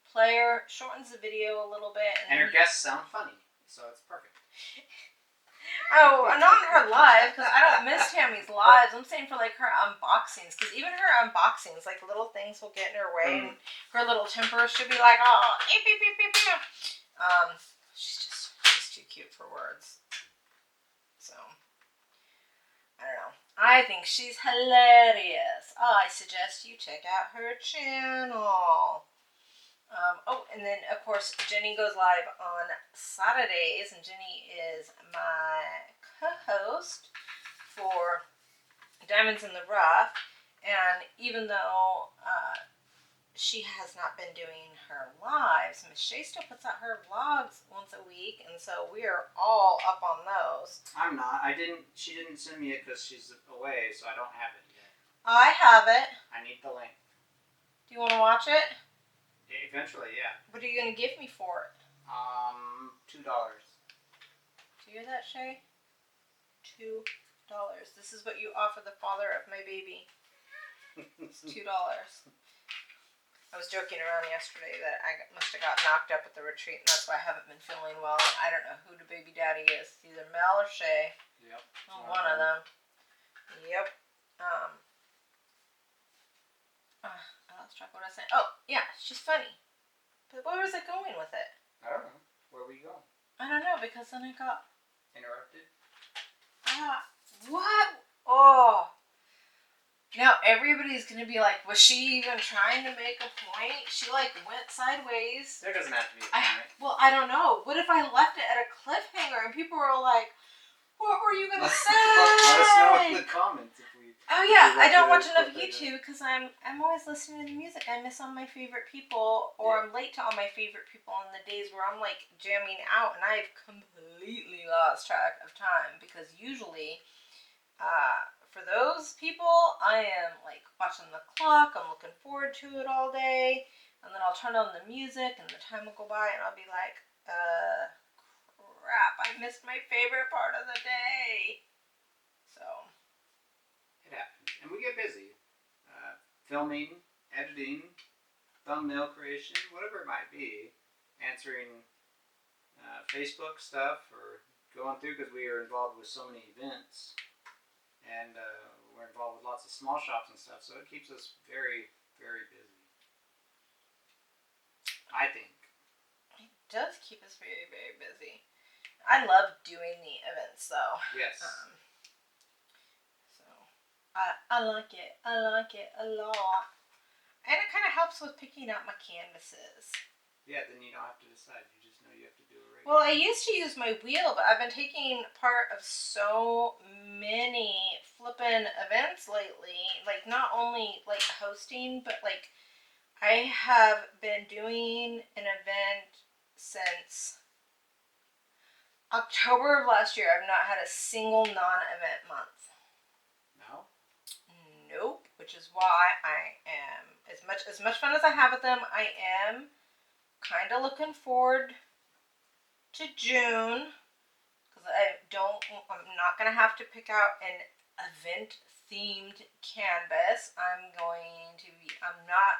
Player shortens the video a little bit, and her guests sound funny, so it's perfect. Oh, not her live, because I don't miss Tammy's lives. I'm saying for like her unboxings, because even her unboxings, like little things will get in her way, and her little temper should be like, oh, beep, beep, beep, beep, beep. She's too cute for words. So, I don't know. I think she's hilarious. I suggest you check out her channel. And then, of course, Jenny goes live on Saturdays, and Jenny is my co-host for Diamonds in the Rough. And even though she has not been doing her lives, Miss Shay still puts out her vlogs once a week, and so we are all up on those. I'm not. She didn't send me it because she's away, so I don't have it yet. I have it. I need the link. Do you want to watch it? Eventually, yeah. What are you going to give me for it? $2. Do you hear that, Shay? $2. This is what you offer the father of my baby. It's $2. I was joking around yesterday that I must have got knocked up at the retreat, and that's why I haven't been feeling well. I don't know who the baby daddy is. It's either Mel or Shay. Yep. One of them. Yep. I lost track of what I was saying. Oh, yeah, she's funny. But where was I going with it? I don't know. Where were you going? I don't know, because then I got... Interrupted? What? Oh. Now everybody's going to be like, was she even trying to make a point? She, like, went sideways. There doesn't have to be a point. Well, I don't know. What if I left it at a cliffhanger and people were like, what were you going to say? Let us know in the comments if we... Oh yeah, I don't watch enough YouTube because I'm always listening to music. I miss all my favorite people, or I'm late to all my favorite people on the days where I'm like jamming out, and I've completely lost track of time because usually, for those people, I am like watching the clock. I'm looking forward to it all day, and then I'll turn on the music, and the time will go by, and I'll be like, crap, I missed my favorite part of the day. So. It happens. And we get busy. Filming, editing, thumbnail creation, whatever it might be. Answering Facebook stuff or going through because we are involved with so many events. And we're involved with lots of small shops and stuff. So it keeps us very, very busy. I think. It does keep us very, very busy. I love doing the events though. Yes. I like it. I like it a lot. And it kind of helps with picking out my canvases. Yeah, then you don't have to decide. You just know you have to do it right. Well, I used to use my wheel, but I've been taking part of so many flippin' events lately. Like, not only, like, hosting, but, like, I have been doing an event since October of last year. I've not had a single non-event month. No? Nope, which is why I am, as much fun as I have with them, I am kind of looking forward to June, because I'm not going to have to pick out an event themed canvas. I'm not,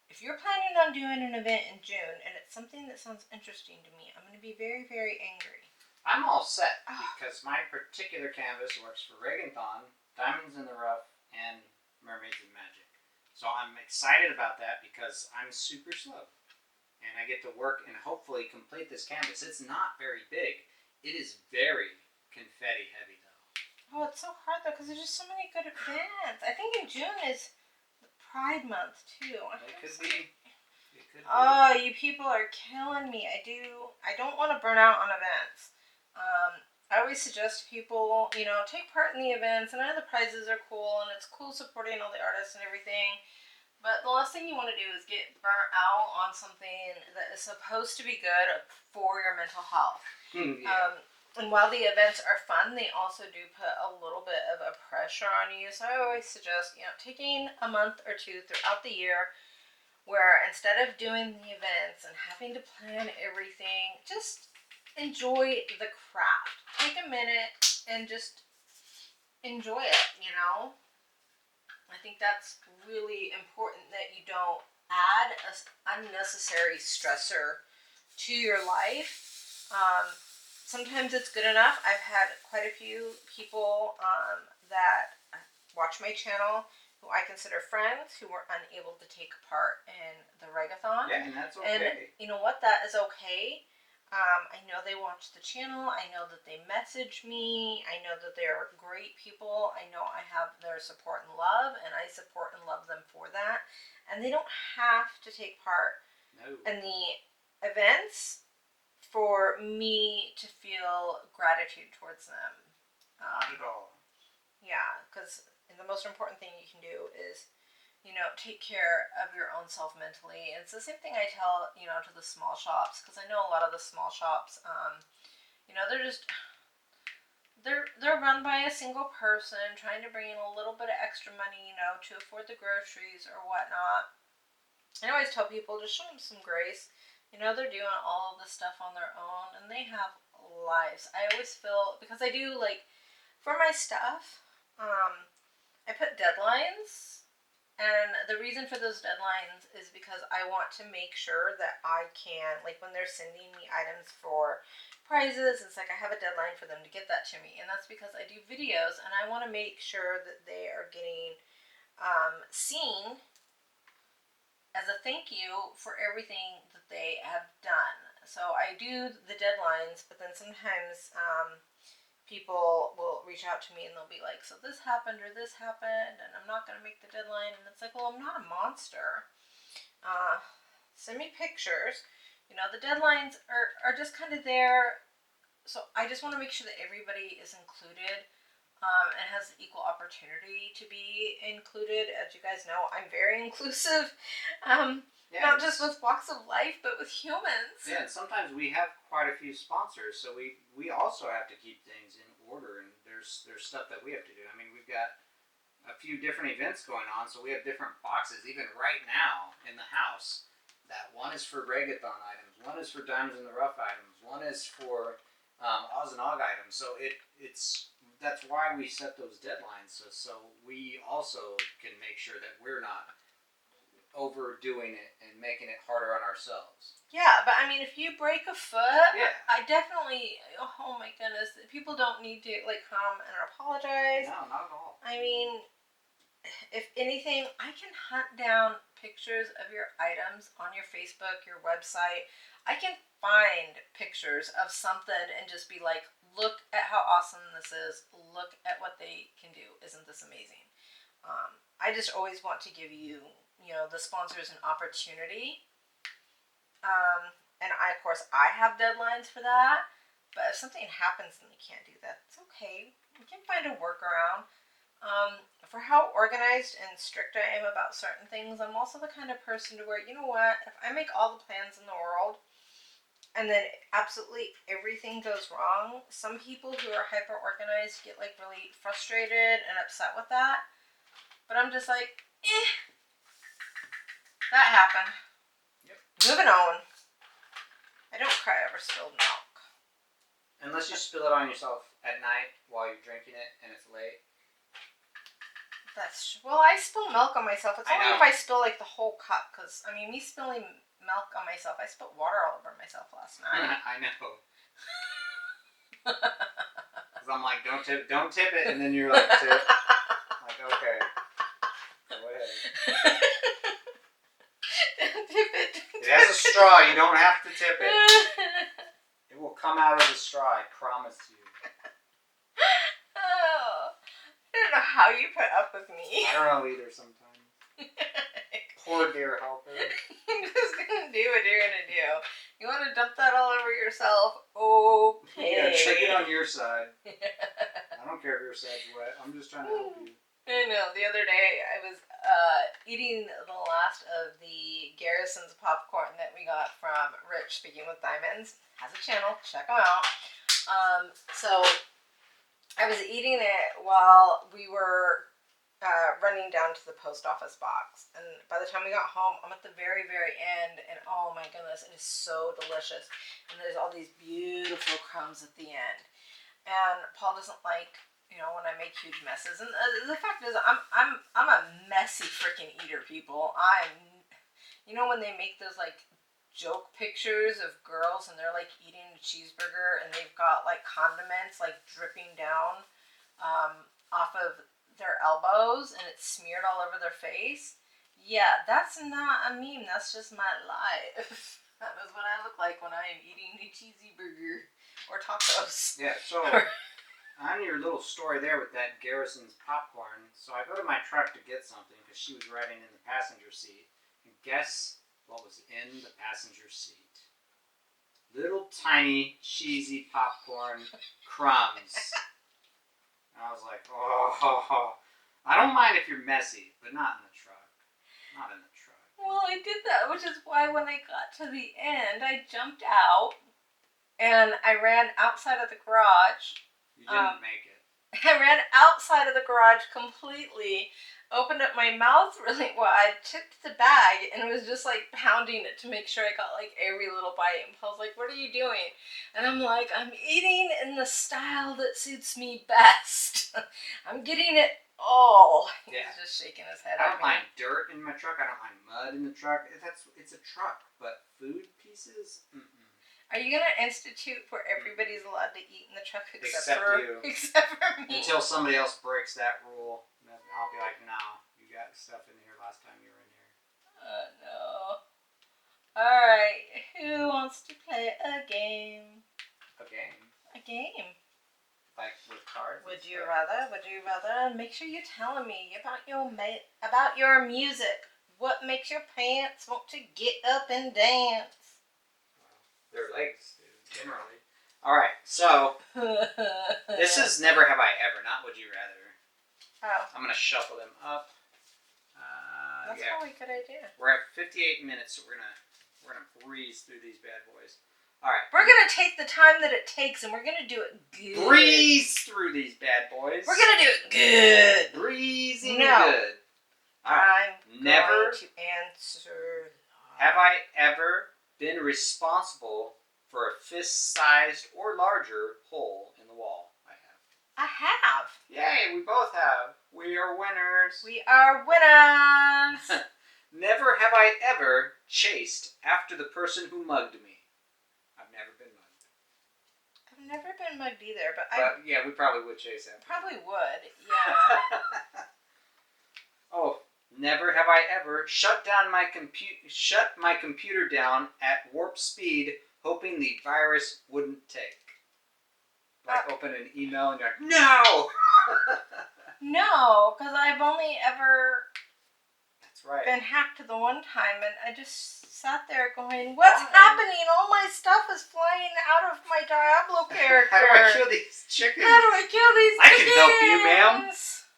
if you're planning on doing an event in June and it's something that sounds interesting to me, I'm going to be very, very angry. I'm all set because my particular canvas works for ReganThon, Diamonds in the Rough, and Mermaids and Magic. So I'm excited about that because I'm super slow. And I get to work and hopefully complete this canvas. It's not very big. It is very confetti heavy though. Oh, it's so hard though because there's just so many good events. I think in June is the Pride Month too. It could be. Oh, you people are killing me. I don't want to burn out on events. I always suggest people, take part in the events, and I know the prizes are cool, and it's cool supporting all the artists and everything, but the last thing you want to do is get burnt out on something that is supposed to be good for your mental health. Yeah. And while the events are fun, they also do put a little bit of a pressure on you, so I always suggest, taking a month or two throughout the year where instead of doing the events and having to plan everything, just enjoy the craft. Take a minute and just enjoy it, I think that's really important that you don't add an unnecessary stressor to your life. Sometimes it's good enough. I've had quite a few people that watch my channel who I consider friends who were unable to take part in the Regathon. Yeah, and that's okay. And you know what? That is okay. I know they watch the channel. I know that they message me. I know that they're great people. I know I have their support and love, and I support and love them for that. And they don't have to take part in the events for me to feel gratitude towards them. Not at all. Yeah, because the most important thing you can do is, take care of your own self mentally. And it's the same thing I tell, to the small shops, because I know a lot of the small shops, they're run by a single person trying to bring in a little bit of extra money, to afford the groceries or whatnot. I always tell people, just show them some grace. They're doing all of this stuff on their own, and they have lives. I always feel, because I do, for my stuff, I put deadlines. And the reason for those deadlines is because I want to make sure that I can, when they're sending me items for prizes, it's I have a deadline for them to get that to me. And that's because I do videos and I want to make sure that they are getting seen as a thank you for everything that they have done. So I do the deadlines, but then sometimes people will reach out to me and they'll be like, so this happened or this happened and I'm not going to make the deadline. And it's well, I'm not a monster. Send me pictures. The deadlines are just kind of there. So I just want to make sure that everybody is included and has equal opportunity to be included. As you guys know, I'm very inclusive. Not just with walks of life, but with humans. Yeah, and sometimes we have quite a few sponsors, so we also have to keep things in order, and there's stuff that we have to do. I mean, we've got a few different events going on, so we have different boxes, even right now in the house, that one is for Regathon items, one is for Diamonds in the Rough items, one is for Oz and Og items, so that's why we set those deadlines, so we also can make sure that we're not overdoing it and making it harder on ourselves. Yeah, but I mean, if you break a foot, yeah. I definitely, oh my goodness, people don't need to come and apologize. No, not at all. I mean, if anything, I can hunt down pictures of your items on your Facebook, your website. I can find pictures of something and just be like, look at how awesome this is. Look at what they can do. Isn't this amazing? I just always want to give you, the sponsors an opportunity. And of course, I have deadlines for that. But if something happens and they can't do that, it's okay. We can find a workaround. For how organized and strict I am about certain things, I'm also the kind of person to where, you know what, if I make all the plans in the world and then absolutely everything goes wrong, some people who are hyper organized get really frustrated and upset with that. But I'm just like, that happened. Yep. Moving on. I don't cry over spilled milk. Unless you spill it on yourself at night while you're drinking it and it's late. Well, I spill milk on myself. It's I only know. if I spill like the whole cup, because I mean, me spilling milk on myself, I spilled water all over myself last night. I know. Because I'm like, don't tip it, and then you're like, tip. Like, okay, go ahead. Don't tip it. It has a straw. You don't have to tip it. It will come out of the straw. I promise you. Oh, I don't know how you put up with me. I don't know either sometimes. Poor dear helper. You're just gonna do what you're gonna do. You want to dump that all over yourself? Okay. Yeah, check it on your side. I don't care if your side's wet. I'm just trying to help you. I know. The other day, I was eating the last of the Garrison's popcorn that we got from Rich, Speaking with Diamonds. Has a channel. Check him out. So I was eating it while we were running down to the post office box, and by the time we got home, I'm at the very end, and oh my goodness, it is so delicious, and there's all these beautiful crumbs at the end, and Paul doesn't like, you know, when I make huge messes, and the fact is, I'm a messy freaking eater, people. You know, when they make those like joke pictures of girls and they're like eating a cheeseburger and they've got like condiments like dripping down off of their elbows and it's smeared all over their face. Yeah, that's not a meme. That's just my life. That is what I look like when I am eating a cheesy burger or tacos. Yeah, so on your little story there with that Garrison's popcorn, so I go to my truck to get something because she was riding in the passenger seat. And guess what was in the passenger seat? Little tiny cheesy popcorn crumbs. And I was like, oh, I don't mind if you're messy, but not in the truck. Not in the truck. Well, I did that, which is why when I got to the end, I jumped out and I ran outside of the garage. You didn't make it. I ran outside of the garage completely, opened up my mouth really wide, tipped the bag, and was just like pounding it to make sure I got like every little bite. And Paul's like, "What are you doing?" And I'm like, "I'm eating in the style that suits me best. I'm getting it all." Yeah. He's just shaking his head I at don't me. mind dirt in my truck. I don't mind mud in the truck. It's a truck, but food pieces? Mm-mm. Are you gonna institute where everybody's allowed to eat in the truck Except for you. except for me? Until somebody else breaks that rule, then I'll be like, no, you got stuff in here last time you were in here. No. Alright, who wants to play a game? A game? A game. Like with cards? Would you rather? Make sure you're telling me about your music. What makes your pants want to get up and dance? Their legs do, generally. Alright, so this is Never Have I Ever, not Would You Rather. Oh. I'm going to shuffle them up. That's probably a good idea. We're at 58 minutes, so we're gonna breeze through these bad boys. Alright. We're gonna take the time that it takes and we're gonna do it good. Breeze through these bad boys. We're gonna do it good. Breezing No. good. Alright. I'm Never going to answer. have I ever been responsible for a fist-sized or larger hole in the wall. I have. I have. Yay, we both have. We are winners. We are winners. Never have I ever chased after the person who mugged me. I've never been mugged. I've never been mugged either, but yeah, we probably would chase after. probably would. Yeah. Oh, never have I ever shut my computer down at warp speed, hoping the virus wouldn't take. Like open an email and you're like, no. No, because I've only ever That's right. been hacked the one time, and I just sat there going, "What's happening? All my stuff is flying out of my Diablo character. How do I kill these chickens? How do I kill these I chickens? can help you, ma'am.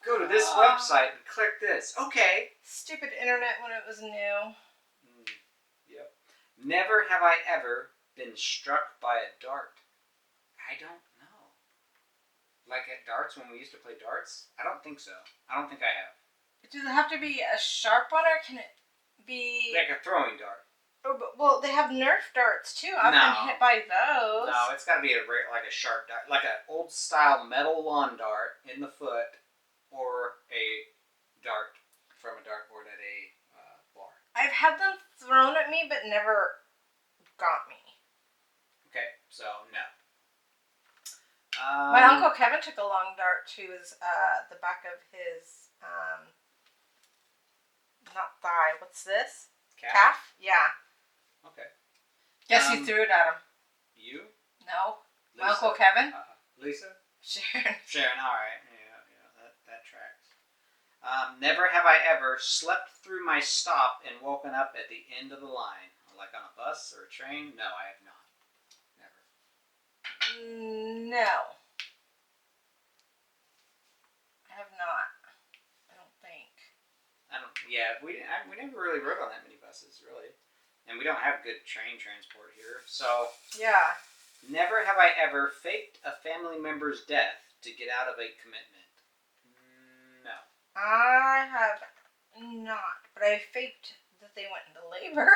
Go to this website and click this. Okay. Stupid internet when it was new. Yep. Never have I ever been struck by a dart. I don't know. Like at darts when we used to play darts? I don't think so. I don't think I have. Does it have to be a sharp one, or can it be... Like a throwing dart. Well, they have Nerf darts too. I've been hit by those. No, it's got to be like a sharp dart, like an old style metal lawn dart in the foot, or a dart from a dartboard at a bar. I've had them thrown at me, but never got me. Okay, so no. My Uncle Kevin took a long dart to his the back of his not thigh. What's this? Calf? Yeah. Okay. Guess you threw it at him. You? No. Lisa? My Uncle Kevin? Lisa? Sharon. Sharon, alright. Yeah, that tracks. Never have I ever slept through my stop and woken up at the end of the line. Like on a bus or a train? No, I have not. Never. No. I have not. I don't think. Yeah, we never really rode on that many buses, really. And we don't have good train transport here, so... Yeah. Never have I ever faked a family member's death to get out of a commitment. No. I have not, but I faked that they went into labor.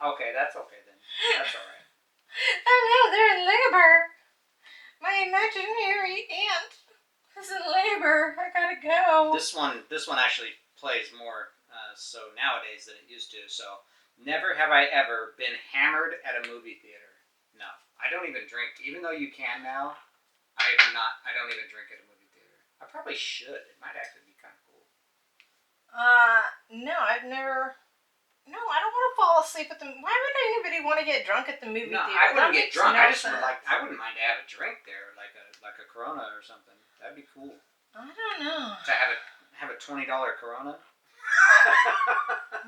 Okay, that's okay then. That's alright. Oh no, they're in labor. My imaginary aunt is in labor. I gotta go. This one actually plays more so nowadays than it used to. So, never have I ever been hammered at a movie theater. No, I don't even drink. Even though you can now, I don't even drink at a movie theater. I probably should. It might actually be kind of cool. No, I've never. No, I don't want to fall asleep at the. Why would anybody want to get drunk at the movie theater? I wouldn't get drunk. No I just would like. I wouldn't mind to have a drink there, like a Corona or something. That'd be cool. I don't know. To have a $20 Corona.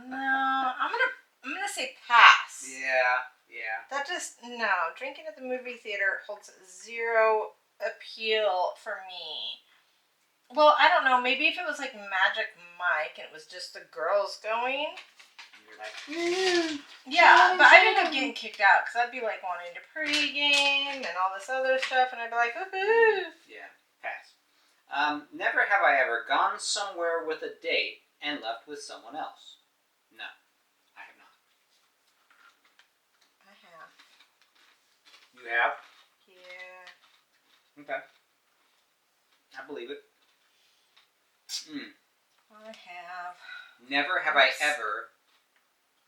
No, I'm gonna say pass. Yeah. That just no. Drinking at the movie theater holds zero appeal for me. Well, I don't know. Maybe if it was like Magic Mike and it was just the girls going. You're like, yeah, but I'd end up getting kicked out because I'd be like wanting to pregame and all this other stuff, and I'd be like, woohoo. Yeah, pass. Never have I ever gone somewhere with a date and left with someone else. No, I have not. I have. You have? Yeah. Okay. I believe it. I have. Never have I ever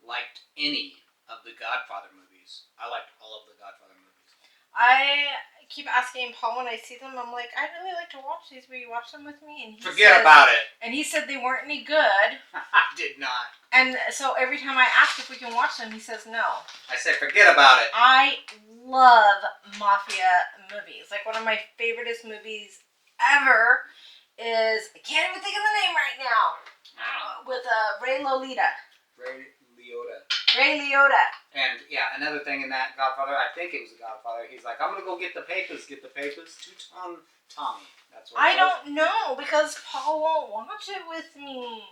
liked any of the Godfather movies. I liked all of the Godfather movies. I keep asking Paul when I see them, I'm like, I'd really like to watch these. Will you watch them with me? And Forget about it. And he said they weren't any good. I did not. And so every time I ask if we can watch them, he says no. I say forget about it. I love mafia movies. Like one of my favoriteest movies ever is, I can't even think of the name right now, with Ray Lolita. Ray Liotta. And yeah, another thing in that Godfather, I think it was the Godfather, he's like, I'm gonna go get the papers, Two-Tone Tommy. That's what I don't know, because Paul won't watch it with me.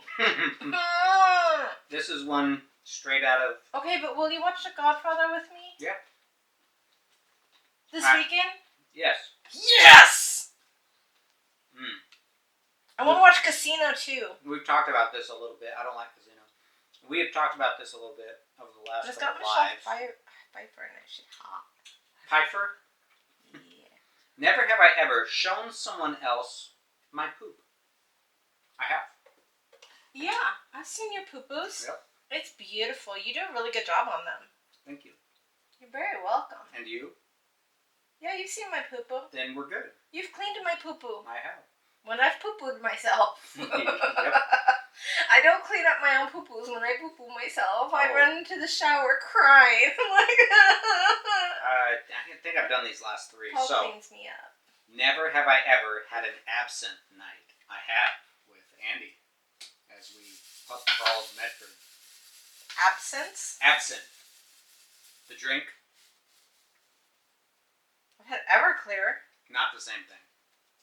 This is one straight out of... Okay, but will you watch The Godfather with me? Yeah. This weekend? Yes. Yes! I want to watch Casino too. We've talked about this a little bit. I don't like Casino. We have talked about this a little bit over the last couple of lives. Pfeiffer in it. She's hot. Pfeiffer? Yeah. Never have I ever shown someone else my poop. I have. Yeah, I've seen your poo-poos. Yep. It's beautiful. You do a really good job on them. Thank you. You're very welcome. And you? Yeah, you've seen my poo-poo. Then we're good. You've cleaned my poo-poo. I have. When I've poo-pooed myself. Yep. I don't clean up my own poo-poos when I poo-poo myself. I run into the shower crying. I'm like, I think I've done these last three. Paul cleans me up. Never have I ever had an absent night. I have with Andy as we pup crawled Medford. Absence? Absent. The drink. I've had Everclear. Not the same thing.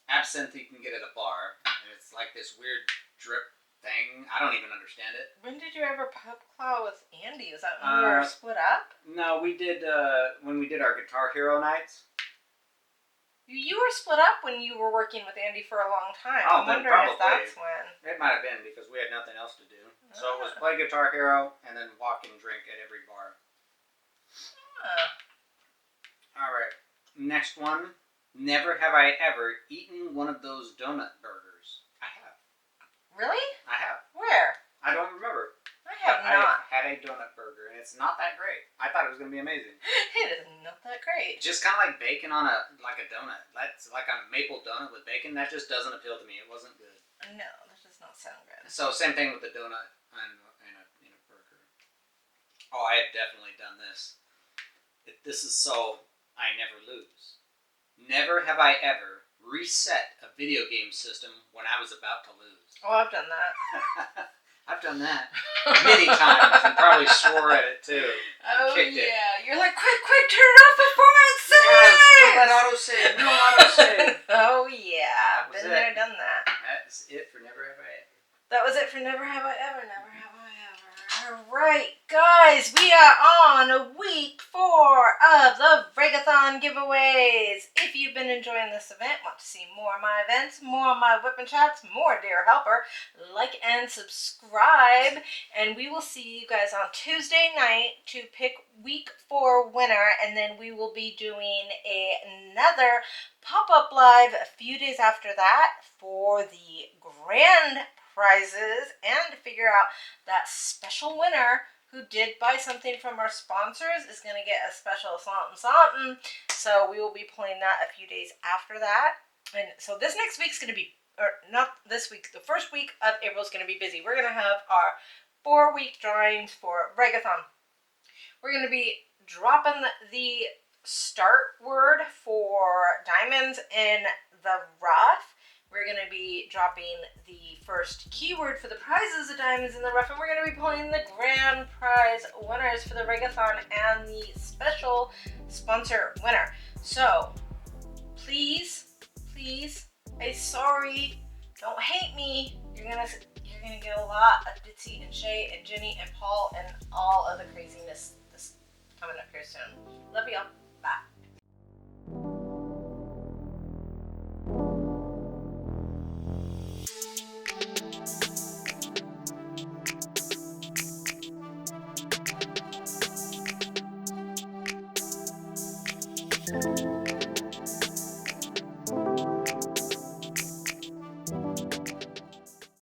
Absinthe you can get at a bar, and it's like this weird drip thing. I don't even understand it. When did you ever pub claw with Andy? Was that when we were split up? No, we did when we did our Guitar Hero nights. You were split up when you were working with Andy for a long time. Oh, I'm wondering if probably. that's when. It might have been because we had nothing else to do. So it was play Guitar Hero and then walk and drink at every bar. Alright, next one. Never have I ever eaten one of those donut burgers. I have. Really? I have. Where? I don't remember. I have I not. had a donut burger, and it's not that great. I thought it was going to be amazing. It is not that great. Just kind of like bacon on a donut. That's like a maple donut with bacon. That just doesn't appeal to me. It wasn't good. No, that does not sound good. So same thing with the donut and a burger. Oh, I have definitely done this. This is so I never lose. Never have I ever reset a video game system when I was about to lose. Oh, I've done that. I've done that many times and probably swore at it too. Oh, Kicked it. yeah. You're like, quick, turn it off before it saves! Still that autosave. No autosave. Oh, yeah. That was Been there, it. done that. That's it for never have I ever. That was it for Never Have I Ever, Never Have I Ever. Alright, guys, we are on week 4 of the ReganThon giveaways. If you've been enjoying this event, want to see more of my events, more of my whip and chats, more Dear Helper, like and subscribe. And we will see you guys on Tuesday night to pick week 4 winner. And then we will be doing another pop-up live a few days after that for the grand prizes and to figure out that special winner who did buy something from our sponsors is going to get a special something. So we will be playing that a few days after that. And so this next week's going to be, or not this week, the first week of April is going to be busy. We're going to have our 4-week drawings for ReganThon. We're going to be dropping the start word for diamonds in the rough. We're going to be dropping the first keyword for the prizes of Diamonds in the Rough, and we're going to be pulling the grand prize winners for the ReganThon and the special sponsor winner. So, please, sorry, don't hate me. You're gonna get a lot of Ditzy and Shay and Jenny and Paul and all of the craziness this coming up here soon. Love y'all. Bye. Thank you.